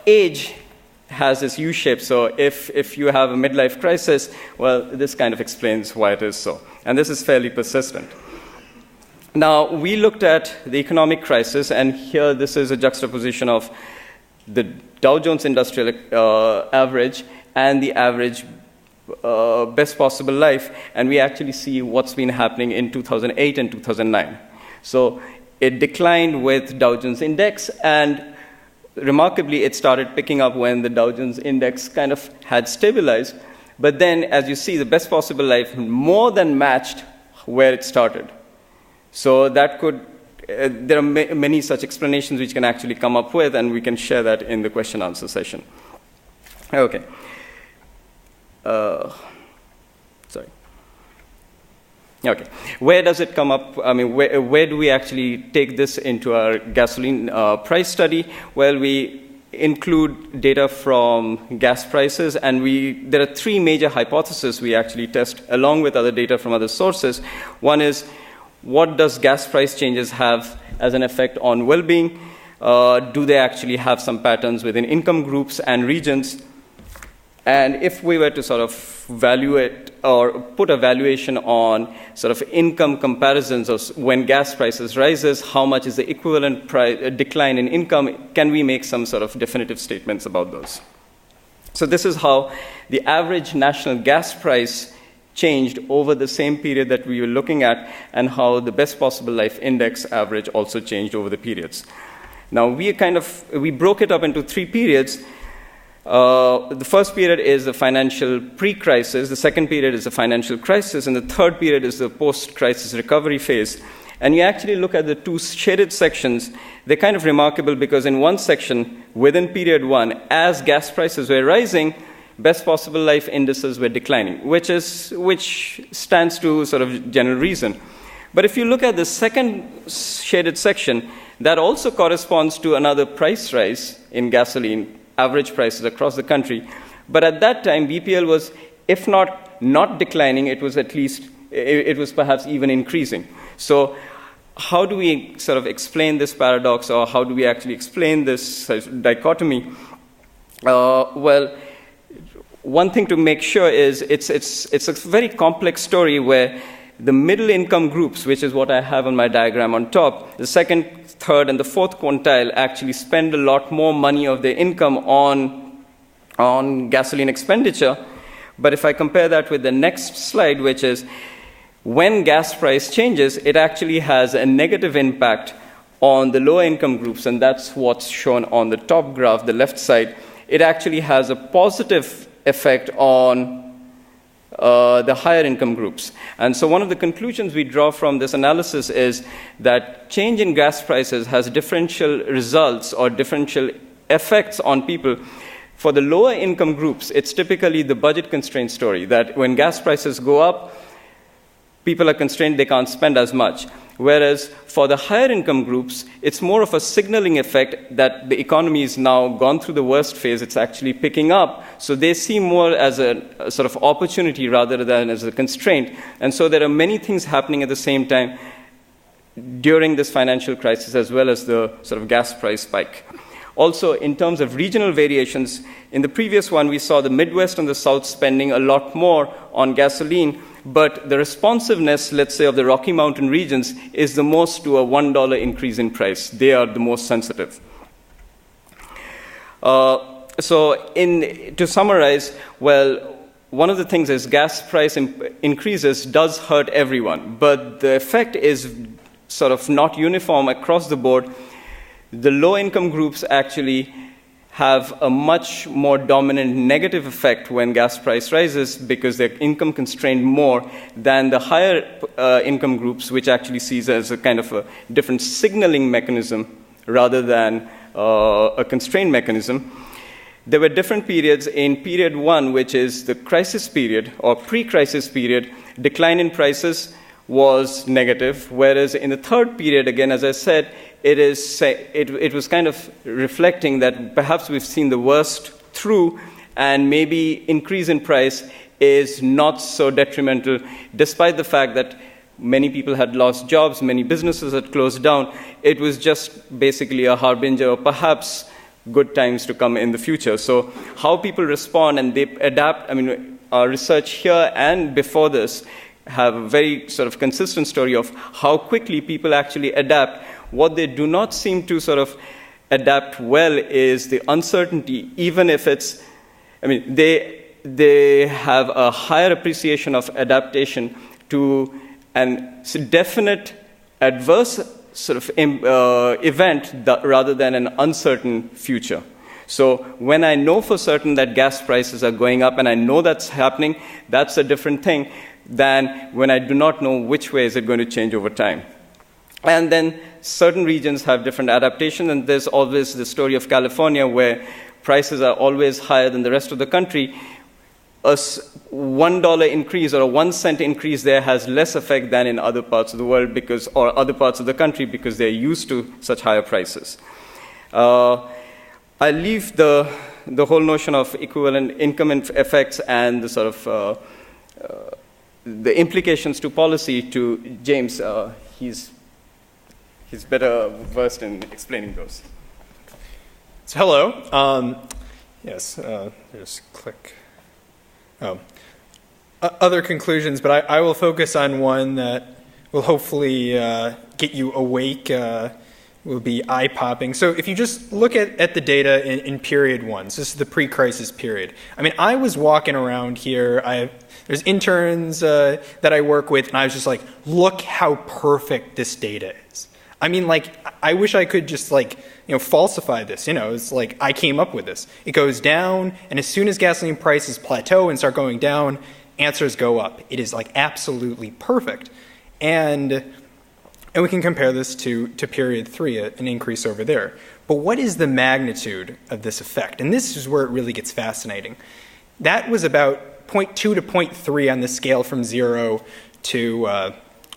age has this U-shape. So if you have a midlife crisis, well, this kind of explains why it is so. And this is fairly persistent. Now, we looked at the economic crisis, and here this is a juxtaposition of the Dow Jones Industrial Average and the average best possible life, and we actually see what's been happening in 2008 and 2009. So it declined with Dow Jones Index, and remarkably, it started picking up when the Dow Jones Index kind of had stabilized. But then, as you see, the best possible life more than matched where it started. So that could, there are many such explanations which can actually come up with, and we can share that in the question answer session. Okay. Sorry. Okay. Where does it come up? Where do we actually take this into our gasoline price study? Well, we include data from gas prices, and there are three major hypotheses we actually test along with other data from other sources. One is, what does gas price changes have as an effect on well-being? Do they actually have some patterns within income groups and regions? And if we were to sort of evaluate or put a valuation on sort of income comparisons of when gas prices rises, how much is the equivalent decline in income? Can we make some sort of definitive statements about those? So this is how the average national gas price changed over the same period that we were looking at, and how the best possible life index average also changed over the periods. Now, we broke it up into three periods. The first period is the financial pre-crisis, the second period is the financial crisis, and the third period is the post-crisis recovery phase. And you actually look at the two shaded sections, they're kind of remarkable because in one section, within period 1, as gas prices were rising, best possible life indices were declining, which stands to sort of general reason. But if you look at the second shaded section, that also corresponds to another price rise in gasoline, average prices across the country. But at that time, BPL was, if not declining, it was at least, it was perhaps even increasing. So how do we sort of explain this paradox, or how do we actually explain this dichotomy? Well, one thing to make sure is it's a very complex story where the middle income groups, which is what I have on my diagram on top, the second, third, and the fourth quintile actually spend a lot more money of their income on gasoline expenditure. But if I compare that with the next slide, which is when gas price changes, it actually has a negative impact on the lower income groups, and that's what's shown on the top graph, the left side. It actually has a positive effect on the higher income groups. And so one of the conclusions we draw from this analysis is that change in gas prices has differential results or differential effects on people. For the lower income groups, it's typically the budget constraint story, that when gas prices go up, people are constrained, they can't spend as much. Whereas for the higher income groups, it's more of a signaling effect that the economy is now gone through the worst phase, it's actually picking up. So they see more as a sort of opportunity rather than as a constraint. And so there are many things happening at the same time during this financial crisis, as well as the sort of gas price spike. Also, in terms of regional variations, in the previous one, we saw the Midwest and the South spending a lot more on gasoline, but the responsiveness, let's say, of the Rocky Mountain regions is the most to a $1 increase in price. They are the most sensitive. To summarize, well, one of the things is gas price increases does hurt everyone, but the effect is sort of not uniform across the board. The low-income groups actually have a much more dominant negative effect when gas price rises because they're income constrained more than the higher income groups, which actually sees as a kind of a different signaling mechanism rather than a constraint mechanism. There were different periods. In period 1, which is the crisis period or pre-crisis period, decline in prices was negative, whereas in the third period, again, as I said, it was kind of reflecting that perhaps we've seen the worst through, and maybe increase in price is not so detrimental, despite the fact that many people had lost jobs, many businesses had closed down. It was just basically a harbinger of perhaps good times to come in the future. So how people respond and they adapt, I mean, our research here and before this have a very sort of consistent story of how quickly people actually adapt. What they do not seem to sort of adapt well is the uncertainty, even if it's, I mean, they have a higher appreciation of adaptation to an definite adverse sort of event rather than an uncertain future. So when I know for certain that gas prices are going up and I know that's happening, that's a different thing than when I do not know which way is it going to change over time. And then certain regions have different adaptation, and there's always the story of California where prices are always higher than the rest of the country. A $1 increase or a 1 cent increase there has less effect than in other parts of the world or other parts of the country because they're used to such higher prices. I leave the whole notion of equivalent income effects and the sort of the implications to policy to James. He's better versed in explaining those. So hello. Yes, just click. Other conclusions, but I will focus on one that will hopefully get you awake, will be eye-popping. So if you just look at the data in period 1, so this is the pre-crisis period. I mean, I was walking around here, there's interns that I work with, and I was just like, look how perfect this data is. I mean, like, I wish I could just, like, falsify this. It's like I came up with this. It goes down, and as soon as gasoline prices plateau and start going down, answers go up. It is, like, absolutely perfect. And we can compare this to period 3, an increase over there. But what is the magnitude of this effect? And this is where it really gets fascinating. That was about 0.2 to 0.3 on the scale from 0 to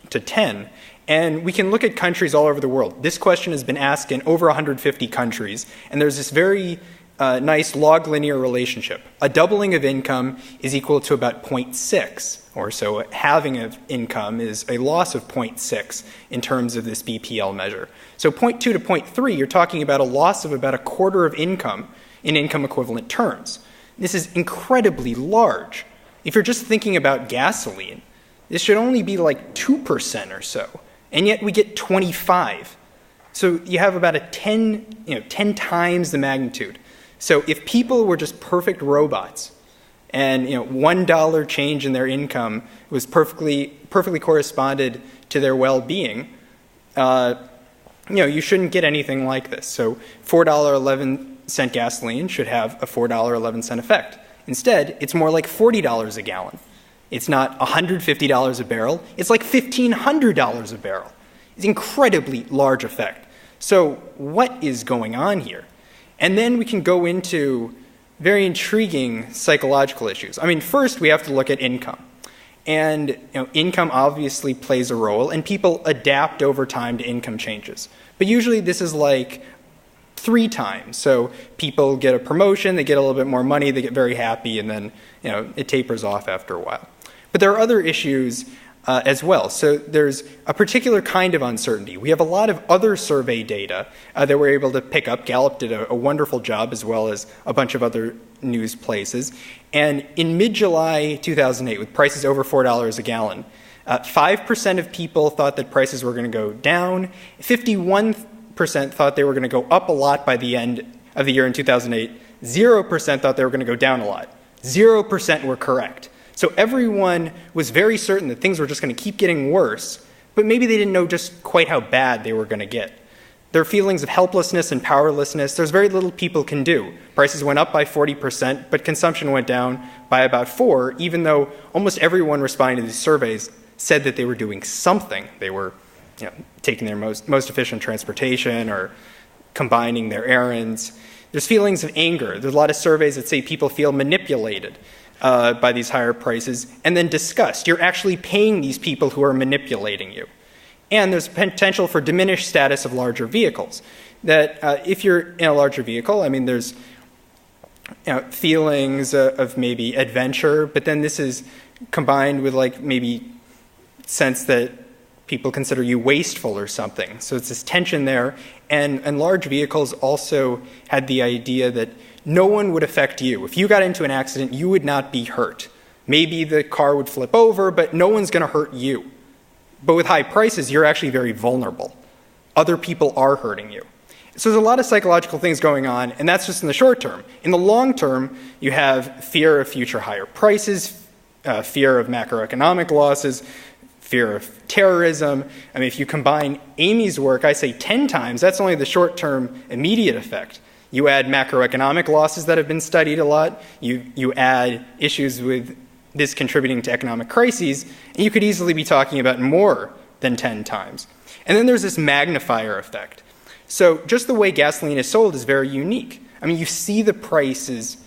10. And we can look at countries all over the world. This question has been asked in over 150 countries, and there's this very nice log linear relationship. A doubling of income is equal to about 0.6, or so halving of income is a loss of 0.6 in terms of this BPL measure. So 0.2 to 0.3, you're talking about a loss of about a quarter of income in income equivalent terms. This is incredibly large. If you're just thinking about gasoline, this should only be like 2% or so. And yet we get 25. So you have about a 10 times the magnitude. So if people were just perfect robots and $1 change in their income was perfectly corresponded to their well-being, you shouldn't get anything like this. So $4.11 gasoline should have a $4.11 effect. Instead, it's more like $40 a gallon. It's not $150 a barrel. It's like $1,500 a barrel. It's an incredibly large effect. So what is going on here? And then we can go into very intriguing psychological issues. I mean, first we have to look at income. And income obviously plays a role, and people adapt over time to income changes. But usually this is like 3 times. So people get a promotion, they get a little bit more money, they get very happy, and then it tapers off after a while. But there are other issues as well. So there's a particular kind of uncertainty. We have a lot of other survey data that we're able to pick up. Gallup did a wonderful job, as well as a bunch of other news places. And in mid-July 2008, with prices over $4 a gallon, 5% of people thought that prices were going to go down. 51% thought they were going to go up a lot by the end of the year in 2008. 0% thought they were going to go down a lot. 0% were correct. So everyone was very certain that things were just going to keep getting worse, but maybe they didn't know just quite how bad they were going to get. There are feelings of helplessness and powerlessness. There's very little people can do. Prices went up by 40%, but consumption went down by about 4%, even though almost everyone responding to these surveys said that they were doing something. They were taking their most efficient transportation or combining their errands. There's feelings of anger. There's a lot of surveys that say people feel manipulated by these higher prices, and then disgust. You're actually paying these people who are manipulating you. And there's potential for diminished status of larger vehicles. That if you're in a larger vehicle, I mean, there's feelings of maybe adventure, but then this is combined with like maybe sense that people consider you wasteful or something. So it's this tension there. And large vehicles also had the idea that no one would affect you. If you got into an accident, you would not be hurt. Maybe the car would flip over, but no one's going to hurt you. But with high prices, you're actually very vulnerable. Other people are hurting you. So there's a lot of psychological things going on, and that's just in the short term. In the long term, you have fear of future higher prices, fear of macroeconomic losses, fear of terrorism. I mean, if you combine Amy's work, I say 10 times, that's only the short-term immediate effect. You add macroeconomic losses that have been studied a lot. You add issues with this contributing to economic crises, and you could easily be talking about more than 10 times. And then there's this magnifier effect. So just the way gasoline is sold is very unique. I mean, you see the prices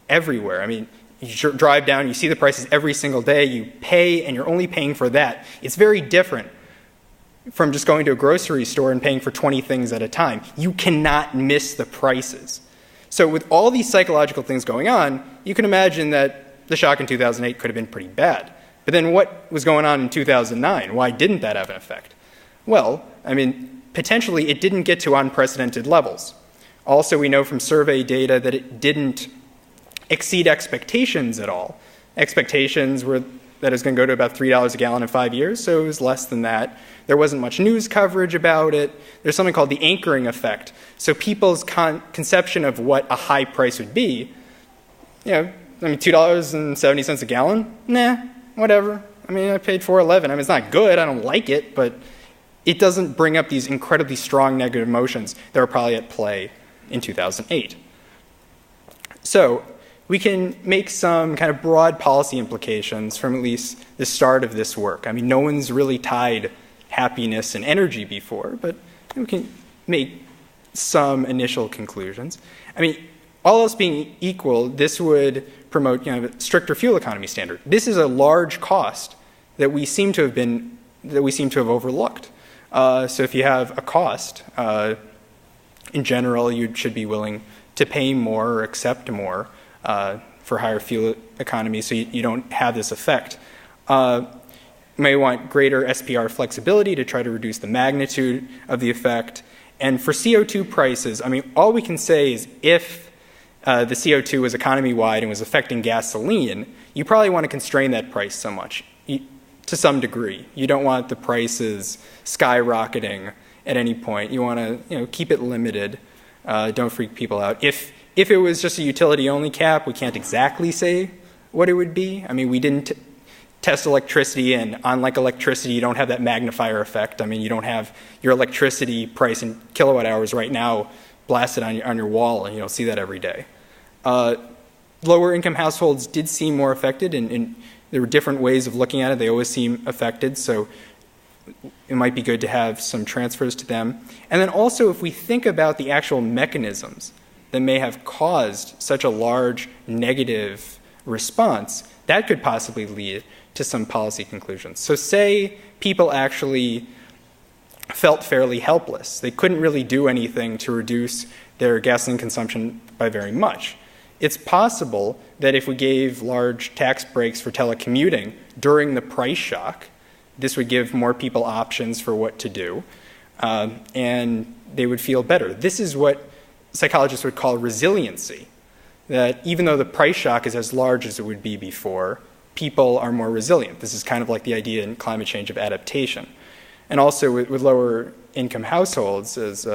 everywhere. I mean, you drive down, you see the prices every single day, you pay, and you're only paying for that. It's very different from just going to a grocery store and paying for 20 things at a time. You cannot miss the prices. So with all these psychological things going on, you can imagine that the shock in 2008 could have been pretty bad. But then what was going on in 2009? Why didn't that have an effect? Well, I mean, potentially it didn't get to unprecedented levels. Also, we know from survey data that it didn't exceed expectations at all. Expectations were that it was going to go to about $3 a gallon in 5 years, so it was less than that. There wasn't much news coverage about it. There's something called the anchoring effect. So people's conception of what a high price would be, $2.70 a gallon? Nah, whatever. I mean, I paid $4.11. I mean, it's not good. I don't like it, but it doesn't bring up these incredibly strong negative emotions that are probably at play in 2008. So we can make some kind of broad policy implications from at least the start of this work. I mean, no one's really tied happiness and energy before, but we can make some initial conclusions. I mean, all else being equal, this would promote a stricter fuel economy standard. This is a large cost that we seem to have overlooked. So if you have a cost, in general, you should be willing to pay more or accept more for higher fuel economy, so you don't have this effect. You may want greater SPR flexibility to try to reduce the magnitude of the effect. And for CO2 prices, I mean, all we can say is if the CO2 was economy-wide and was affecting gasoline, you probably want to constrain that price so much, to some degree. You don't want the prices skyrocketing at any point. You want to keep it limited. Don't freak people out. If it was just a utility-only cap, we can't exactly say what it would be. I mean, we didn't test electricity, and unlike electricity, you don't have that magnifier effect. I mean, you don't have your electricity price in kilowatt hours right now blasted on your wall, and you don't see that every day. Lower income households did seem more affected, and there were different ways of looking at it. They always seem affected, so it might be good to have some transfers to them. And then also, if we think about the actual mechanisms that may have caused such a large negative response, that could possibly lead to some policy conclusions. So say people actually felt fairly helpless. They couldn't really do anything to reduce their gasoline consumption by very much. It's possible that if we gave large tax breaks for telecommuting during the price shock, this would give more people options for what to do, and they would feel better. This is what psychologists would call resiliency, that even though the price shock is as large as it would be before, people are more resilient. This is kind of like the idea in climate change of adaptation. And also with lower income households, as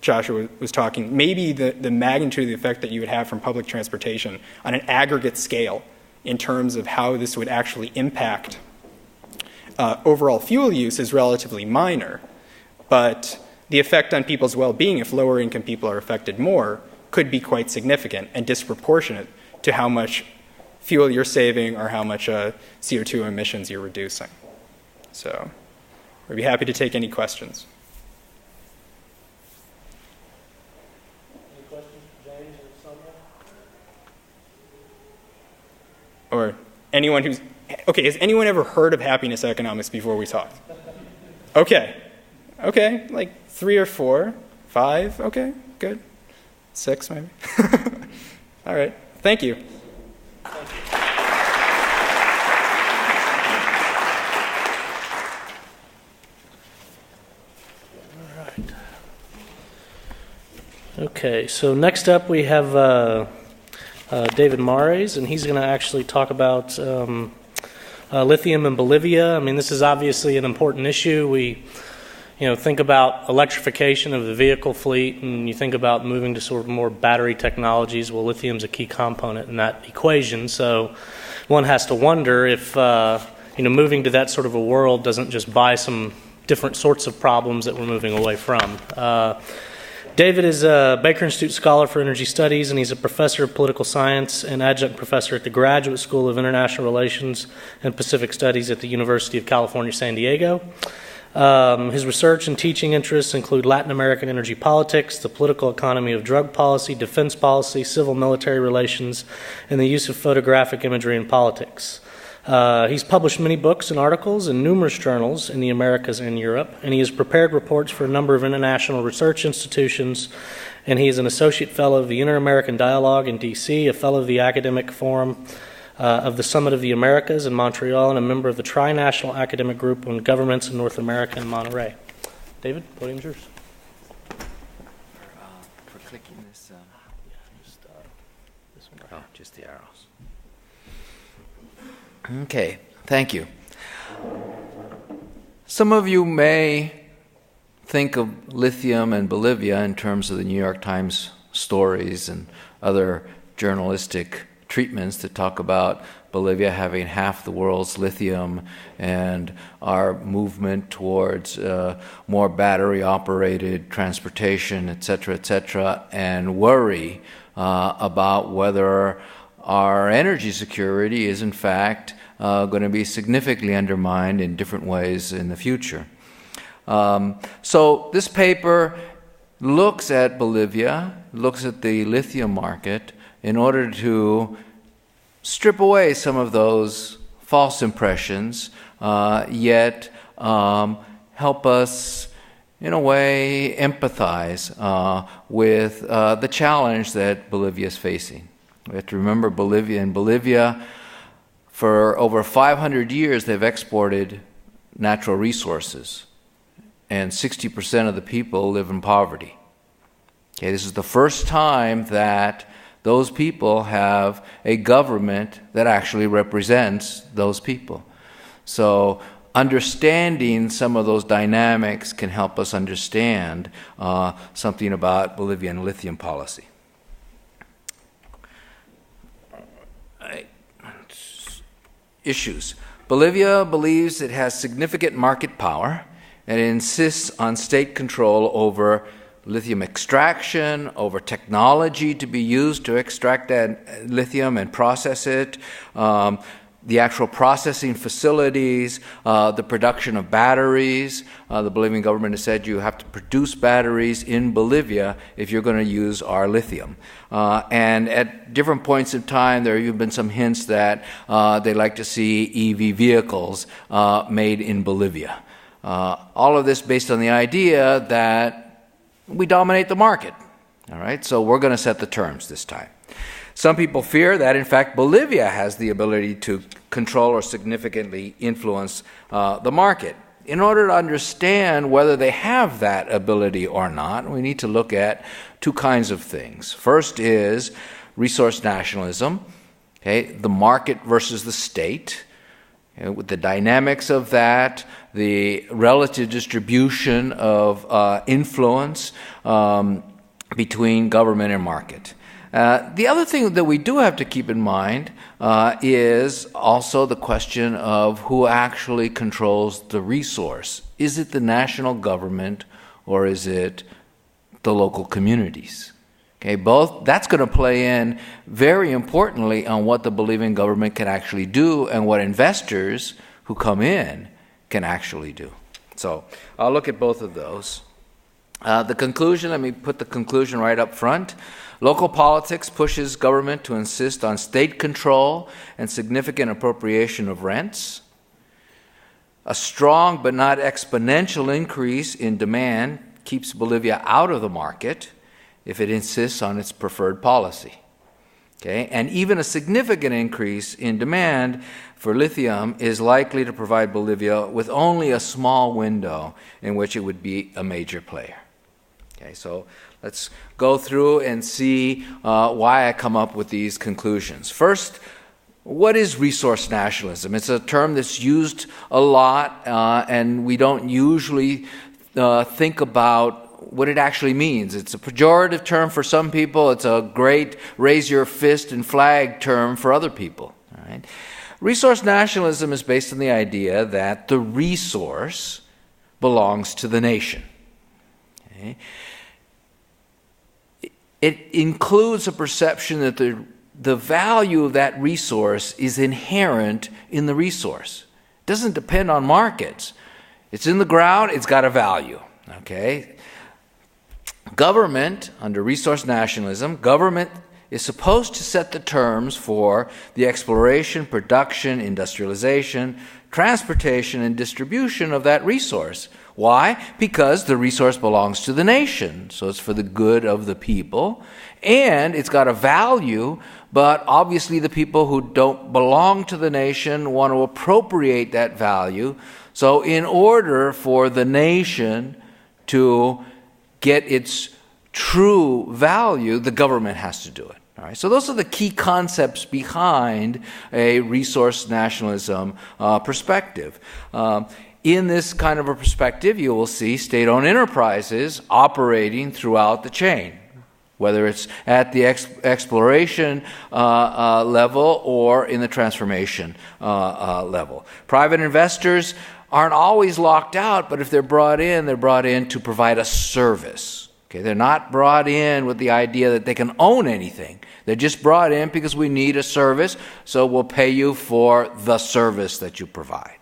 Joshua was talking, maybe the magnitude of the effect that you would have from public transportation on an aggregate scale in terms of how this would actually impact overall fuel use is relatively minor. But the effect on people's well-being, if lower income people are affected more, could be quite significant and disproportionate to how much fuel you're saving or how much CO2 emissions you're reducing. So we'd be happy to take any questions. Any questions for James or Sonia? Or anyone who's, okay, has anyone ever heard of happiness economics before we talked? Okay, like 3 or 4, 5, okay, good. 6 maybe. All right, thank you. Okay, so next up we have David Mares, and he's going to actually talk about lithium in Bolivia. I mean, this is obviously an important issue. We think about electrification of the vehicle fleet, and you think about moving to sort of more battery technologies. Well, lithium's a key component in that equation, so one has to wonder if moving to that sort of a world doesn't just buy some different sorts of problems that we're moving away from. David is a Baker Institute Scholar for Energy Studies, and he's a professor of political science and adjunct professor at the Graduate School of International Relations and Pacific Studies at the University of California, San Diego. His research and teaching interests include Latin American energy politics, the political economy of drug policy, defense policy, civil-military relations, and the use of photographic imagery in politics. He's published many books and articles in numerous journals in the Americas and Europe, and he has prepared reports for a number of international research institutions, and he is an associate fellow of the Inter-American Dialogue in D.C., a fellow of the Academic Forum of the Summit of the Americas in Montreal, and a member of the Tri-National Academic Group on Governments in North America in Monterey. David, podium's yours. For clicking this, This one. oh, just the arrows. Okay, thank you. Some of you may think of lithium and Bolivia in terms of the New York Times stories and other journalistic treatments that talk about Bolivia having half the world's lithium and our movement towards more battery-operated transportation, et cetera, and worry about whether our energy security is in fact going to be significantly undermined in different ways in the future. So this paper looks at Bolivia, looks at the lithium market in order to strip away some of those false impressions, yet help us, in a way, empathize with the challenge that Bolivia is facing. We have to remember in Bolivia, for over 500 years, they've exported natural resources, and 60% of the people live in poverty. Okay, this is the first time that those people have a government that actually represents those people. So understanding some of those dynamics can help us understand something about Bolivian lithium policy. Issues. Bolivia believes it has significant market power and it insists on state control over lithium extraction, over technology to be used to extract that lithium and process it, the actual processing facilities, the production of batteries. The Bolivian government has said you have to produce batteries in Bolivia if you're going to use our lithium. And at different points in time, there have even been some hints that they like to see EV vehicles made in Bolivia. All of this based on the idea that we dominate the market. All right, so we're going to set the terms this time. Some people fear that, in fact, Bolivia has the ability to control or significantly influence the market. In order to understand whether they have that ability or not, we need to look at two kinds of things. First is resource nationalism, okay, the market versus the state. With the dynamics of that, the relative distribution of influence between government and market. The other thing that we do have to keep in mind is also the question of who actually controls the resource. Is it the national government or is it the local communities? Okay, both, that's going to play in very importantly on what the Bolivian government can actually do and what investors who come in can actually do. So I'll look at both of those. The conclusion, let me put the conclusion right up front. Local politics pushes government to insist on state control and significant appropriation of rents. A strong but not exponential increase in demand keeps Bolivia out of the market if it insists on its preferred policy. Okay? And even a significant increase in demand for lithium is likely to provide Bolivia with only a small window in which it would be a major player. Okay, so let's go through and see why I come up with these conclusions. First, what is resource nationalism? It's a term that's used a lot, and we don't usually think about what it actually means. It's a pejorative term for some people. It's a great raise your fist and flag term for other people. All right? Resource nationalism is based on the idea that the resource belongs to the nation. Okay? It includes a perception that the value of that resource is inherent in the resource. It doesn't depend on markets. It's in the ground, it's got a value. Okay? Government, under resource nationalism, government is supposed to set the terms for the exploration, production, industrialization, transportation, and distribution of that resource. Why? Because the resource belongs to the nation, so it's for the good of the people, and it's got a value, but obviously the people who don't belong to the nation want to appropriate that value. So in order for the nation to get its true value, the government has to do it. All right? So those are the key concepts behind a resource nationalism perspective. In this kind of a perspective, you will see state-owned enterprises operating throughout the chain. whether it's at the exploration level or in the transformation level. Private investors aren't always locked out, but if they're brought in to provide a service. Okay, they're not brought in with the idea that they can own anything. They're just brought in because we need a service, so we'll pay you for the service that you provide.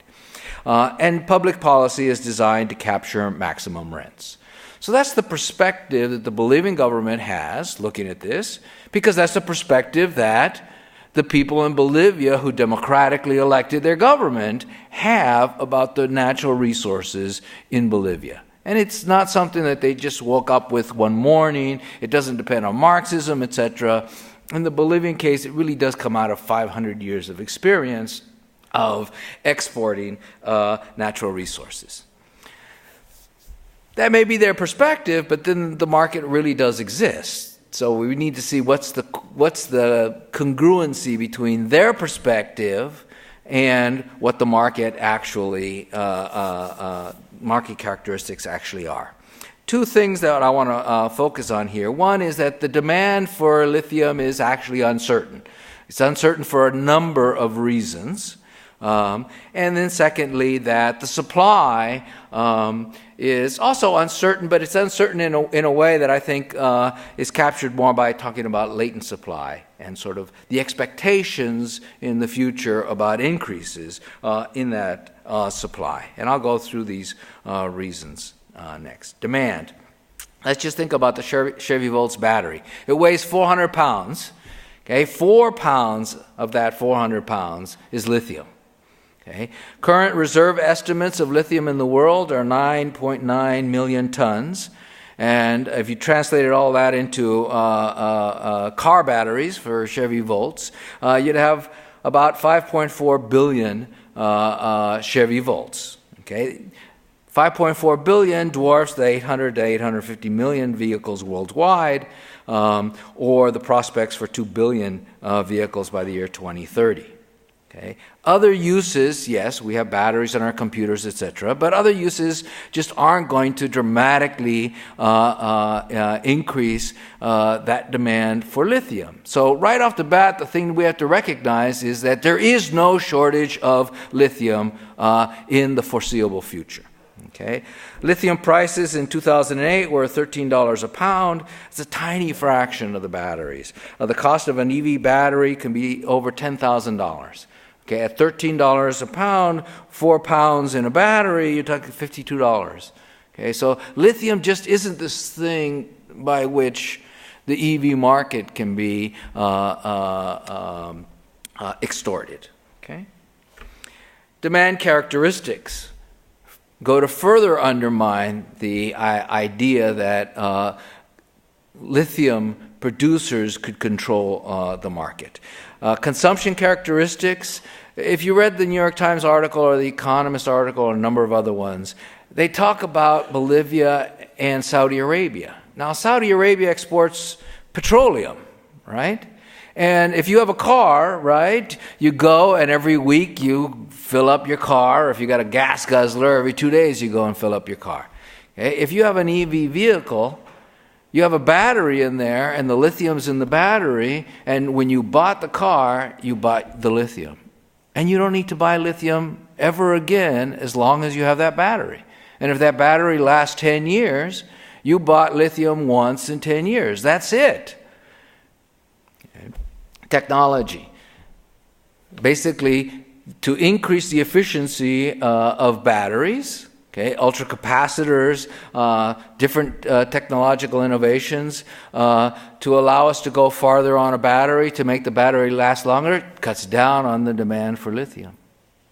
And public policy is designed to capture maximum rents. So that's the perspective that the Bolivian government has looking at this, because that's the perspective that the people in Bolivia who democratically elected their government have about the natural resources in Bolivia. And it's not something that they just woke up with one morning. It doesn't depend on Marxism, etc. In the Bolivian case, it really does come out of 500 years of experience of exporting natural resources. That may be their perspective, but then the market really does exist. So we need to see what's the congruency between their perspective and what the market actually, market characteristics actually are. Two things that I want to focus on here. One is that the demand for lithium is actually uncertain. It's uncertain for a number of reasons. And then secondly, that the supply is also uncertain, but it's uncertain in a way that I think is captured more by talking about latent supply and sort of the expectations in the future about increases in that supply. And I'll go through these reasons next. Demand. Let's just think about the Chevy Volts battery. It weighs 400 pounds. Okay, 4 pounds of that 400 pounds is lithium. Okay. Current reserve estimates of lithium in the world are 9.9 million tons. And if you translated all that into car batteries for Chevy Volts, you'd have about 5.4 billion Chevy Volts. Okay. 5.4 billion dwarfs the 800 to 850 million vehicles worldwide, or the prospects for 2 billion vehicles by the year 2030. Okay. Other uses, yes, we have batteries in our computers, etc., but other uses just aren't going to dramatically increase that demand for lithium. So right off the bat, the thing we have to recognize is that there is no shortage of lithium in the foreseeable future. Okay. Lithium prices in 2008 were $13 a pound. It's a tiny fraction of the batteries. The cost of an EV battery can be over $10,000. Okay, at $13 a pound, 4 pounds in a battery, you're talking $52. Okay, so lithium just isn't this thing by which the EV market can be extorted. Okay, demand characteristics go to further undermine the idea that lithium producers could control the market. Consumption characteristics, if you read the New York Times article or the Economist article or a number of other ones, they talk about Bolivia and Saudi Arabia. Now, Saudi Arabia exports petroleum, right? And if you have a car, right, you go and every week you fill up your car. Or if you got a gas guzzler, every 2 days you go and fill up your car. Okay? If you have an EV vehicle, you have a battery in there, and the lithium's in the battery, and when you bought the car, you bought the lithium. And you don't need to buy lithium ever again as long as you have that battery. And if that battery lasts 10 years, you bought lithium once in 10 years. That's it. Okay. Technology. Basically, to increase the efficiency of batteries, okay, ultracapacitors, different technological innovations to allow us to go farther on a battery to make the battery last longer, it cuts down on the demand for lithium.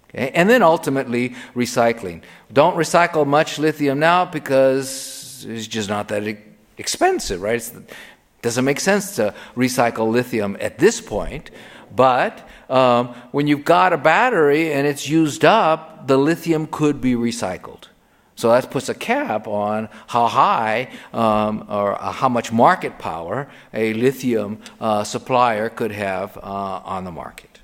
Okay? And then ultimately, recycling. Don't recycle much lithium now because it's just not that expensive, right? It doesn't make sense to recycle lithium at this point, but when you've got a battery and it's used up, the lithium could be recycled. So that puts a cap on how high or how much market power a lithium supplier could have on the market.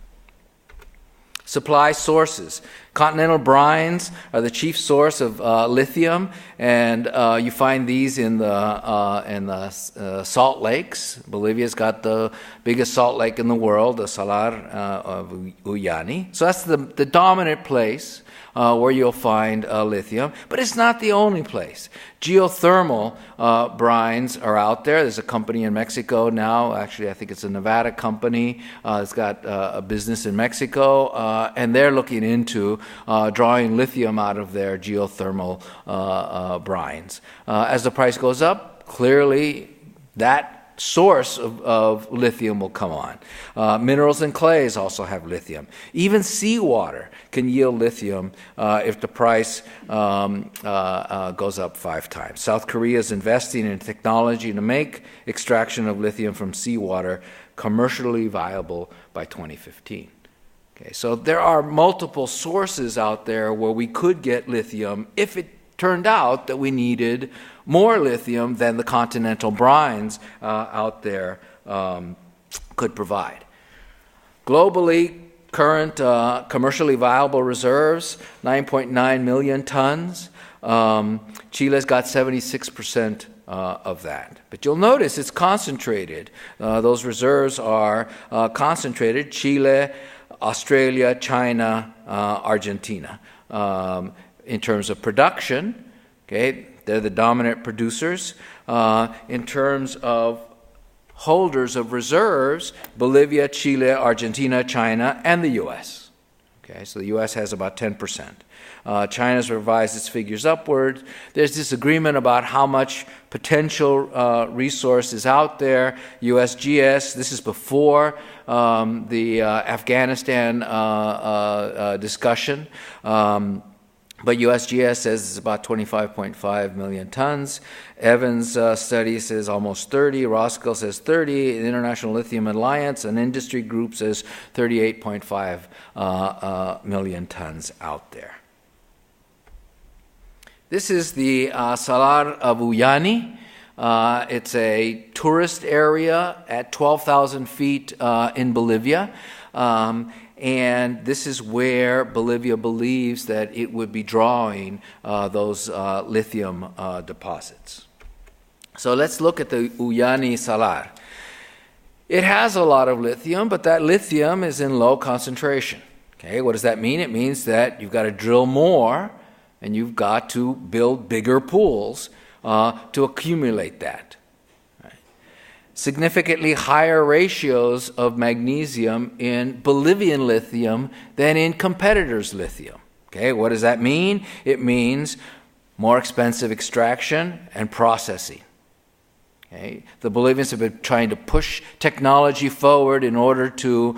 Supply sources. Continental brines are the chief source of lithium, and you find these in the salt lakes. Bolivia's got the biggest salt lake in the world, the Salar of Uyuni. So that's the dominant place where you'll find lithium, but it's not the only place. Geothermal brines are out there. There's a company in Mexico now, actually I think it's a Nevada company. It's got a business in Mexico, and they're looking into drawing lithium out of their geothermal brines. As the price goes up, clearly that source of lithium will come on. Minerals and clays also have lithium. Even seawater can yield lithium if the price goes up 5 times. South Korea is investing in technology to make extraction of lithium from seawater commercially viable by 2015. Okay, so there are multiple sources out there where we could get lithium if it turned out that we needed more lithium than the continental brines out there could provide. Globally, current commercially viable reserves, 9.9 million tons. Chile's got 76% of that. But you'll notice it's concentrated. Those reserves are concentrated. Chile, Australia, China, Argentina. In terms of production, okay, they're the dominant producers. In terms of holders of reserves, Bolivia, Chile, Argentina, China, and the U.S. Okay, so the U.S. has about 10%. China's revised its figures upward. There's disagreement about how much potential resource is out there. USGS, this is before the Afghanistan discussion. But USGS says it's about 25.5 million tons. Evans' study says almost 30. Roscoe says 30. The International Lithium Alliance, an industry group, says 38.5 million tons out there. This is the Salar of Uyuni. It's a tourist area at 12,000 feet in Bolivia. And this is where Bolivia believes that it would be drawing those lithium deposits. So let's look at the Uyuni Salar. It has a lot of lithium, but that lithium is in low concentration. Okay, what does that mean? It means that you've got to drill more and you've got to build bigger pools to accumulate that. Significantly higher ratios of magnesium in Bolivian lithium than in competitors' lithium. Okay, what does that mean? It means more expensive extraction and processing. Okay, the Bolivians have been trying to push technology forward in order to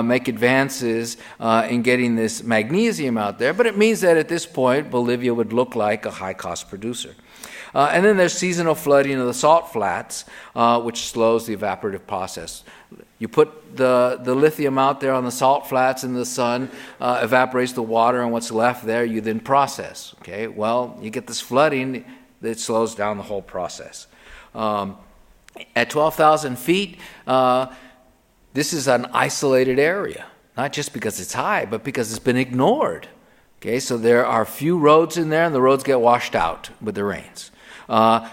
make advances in getting this magnesium out there, but it means that at this point, Bolivia would look like a high-cost producer. And then there's seasonal flooding of the salt flats, which slows the evaporative process. You put the lithium out there on the salt flats and the sun evaporates the water, and what's left there you then process. Okay, well, you get this flooding that slows down the whole process. At 12,000 feet, this is an isolated area, not just because it's high, but because it's been ignored. Okay, so there are few roads in there, and the roads get washed out with the rains.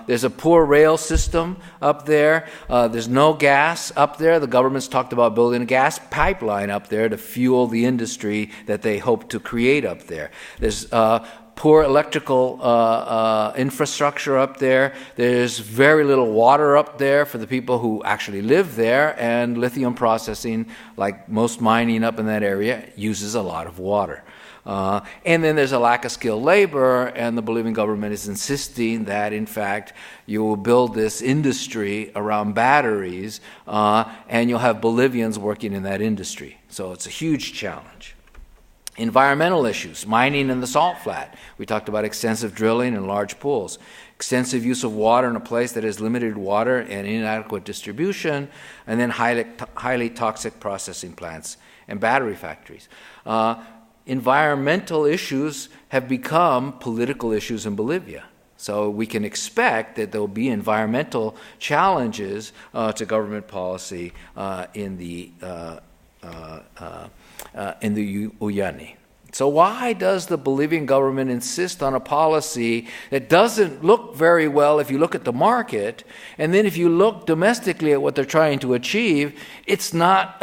There's a poor rail system up there. There's no gas up there. The government's talked about building a gas pipeline up there to fuel the industry that they hope to create up there. There's poor electrical infrastructure up there. There's very little water up there for the people who actually live there, and lithium processing, like most mining up in that area, uses a lot of water. And then there's a lack of skilled labor, and the Bolivian government is insisting that, in fact, you will build this industry around batteries, and you'll have Bolivians working in that industry. So it's a huge challenge. Environmental issues, mining in the salt flat. We talked about extensive drilling and large pools. Extensive use of water in a place that has limited water and inadequate distribution, and then highly toxic processing plants and battery factories. Environmental issues have become political issues in Bolivia. So we can expect that there will be environmental challenges to government policy in the Uyuni. So why does the Bolivian government insist on a policy that doesn't look very well if you look at the market, and then if you look domestically at what they're trying to achieve, it's not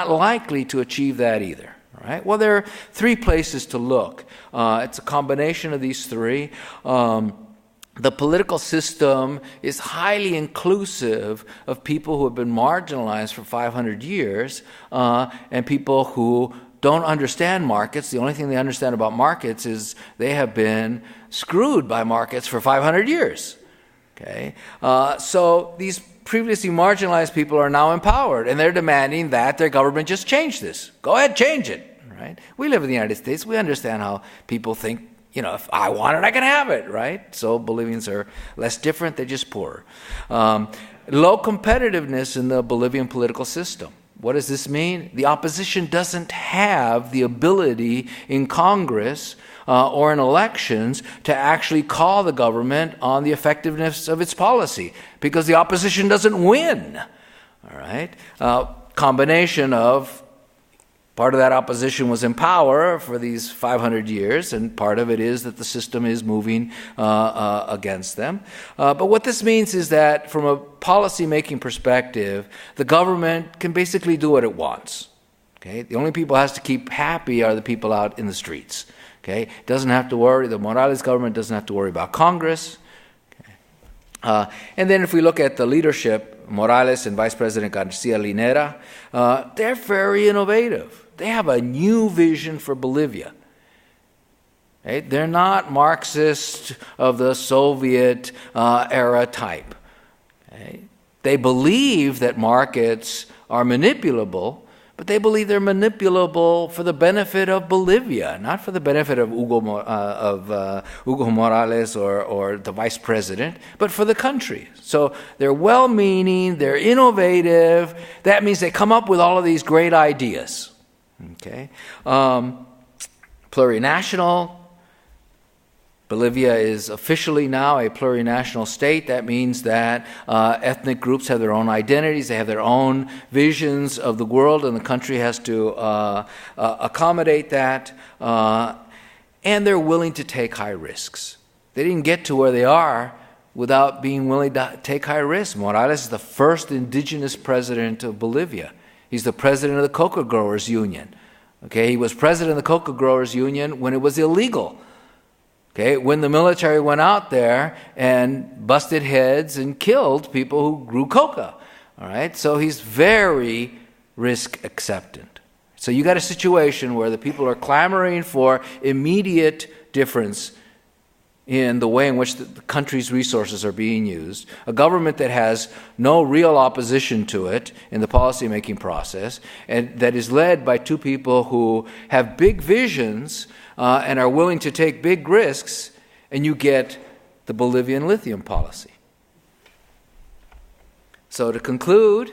likely to achieve that either? Right? Well, there are three places to look. It's a combination of these three. The political system is highly inclusive of people who have been marginalized for 500 years and people who don't understand markets. The only thing they understand about markets is they have been screwed by markets for 500 years. Okay? So these previously marginalized people are now empowered, and they're demanding that their government just change this. Go ahead, change it. Right? We live in the United States. We understand how people think, if I want it, I can have it, right? So Bolivians are less different. They're just poorer. Low competitiveness in the Bolivian political system. What does this mean? The opposition doesn't have the ability in Congress or in elections to actually call the government on the effectiveness of its policy because the opposition doesn't win. All right? Combination of part of that opposition was in power for these 500 years, and part of it is that the system is moving against them. But what this means is that from a policy-making perspective, the government can basically do what it wants. Okay? The only people it has to keep happy are the people out in the streets. Okay? It doesn't have to worry, the Morales government doesn't have to worry about Congress. Okay? And then if we look at the leadership, Morales and Vice President Garcia Linera, they're very innovative. They have a new vision for Bolivia. Okay? They're not Marxist of the Soviet era type. Okay? They believe that markets are manipulable, but they believe they're manipulable for the benefit of Bolivia, not for the benefit of Hugo Morales or the vice president, but for the country. So they're well-meaning, they're innovative. That means they come up with all of these great ideas. Okay, plurinational. Bolivia is officially now a plurinational state. That means that ethnic groups have their own identities, they have their own visions of the world, and the country has to accommodate that. And they're willing to take high risks. They didn't get to where they are without being willing to take high risks. Morales is the first indigenous president of Bolivia. He's the president of the Coca Growers Union. Okay, he was president of the Coca Growers Union when it was illegal. Okay, when the military went out there and busted heads and killed people who grew coca. All right, so he's very risk acceptant. So you got a situation where the people are clamoring for immediate difference in the way in which the country's resources are being used, a government that has no real opposition to it in the policymaking process, and that is led by two people who have big visions and are willing to take big risks, and you get the Bolivian lithium policy. So to conclude,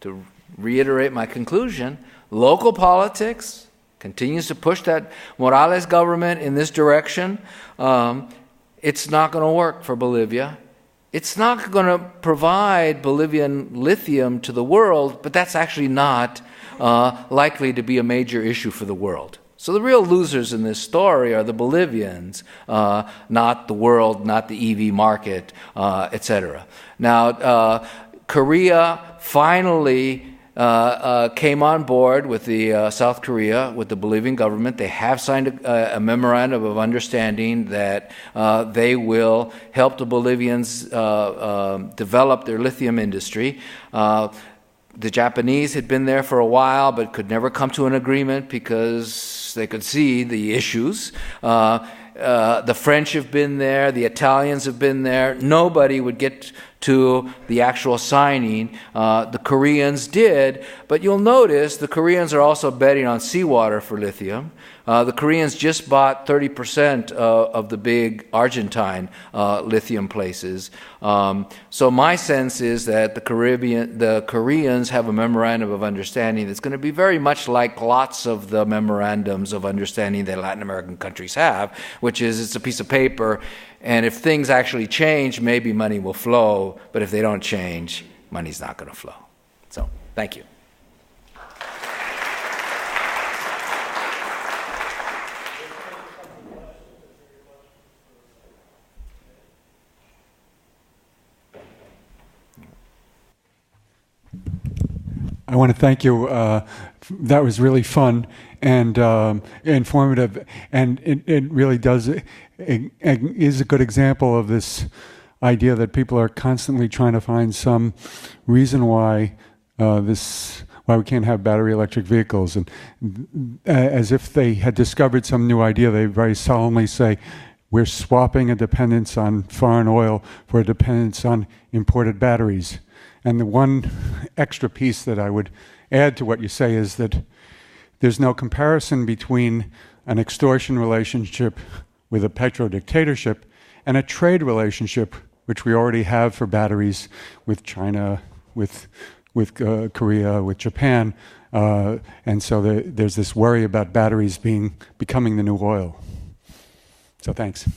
to reiterate my conclusion, local politics continues to push that Morales government in this direction. It's not going to work for Bolivia. It's not going to provide Bolivian lithium to the world, but that's actually not likely to be a major issue for the world. So the real losers in this story are the Bolivians, not the world, not the EV market, etc. Now, Korea finally came on board with the South Korea, with the Bolivian government. They have signed a memorandum of understanding that they will help the Bolivians develop their lithium industry. The Japanese had been there for a while, but could never come to an agreement because they could see the issues. The French have been there, the Italians have been there. Nobody would get to the actual signing. The Koreans did, but you'll notice the Koreans are also betting on seawater for lithium. The Koreans just bought 30% of the big Argentine lithium places. So my sense is that the Koreans have a memorandum of understanding that's going to be very much like lots of the memorandums of understanding that Latin American countries have, which is it's a piece of paper, and if things actually change, maybe money will flow, but if they don't change, money's not going to flow. So, thank you. I want to thank you. That was really fun and informative, and it really does. It is a good example of this idea that people are constantly trying to find some reason why why we can't have battery electric vehicles, and as if they had discovered some new idea, they very solemnly say, we're swapping a dependence on foreign oil for a dependence on imported batteries. And the one extra piece that I would add to what you say is that there's no comparison between an extortion relationship with a petro-dictatorship and a trade relationship, which we already have for batteries with China, with Korea, with Japan. And so there's this worry about batteries becoming the new oil. So thanks.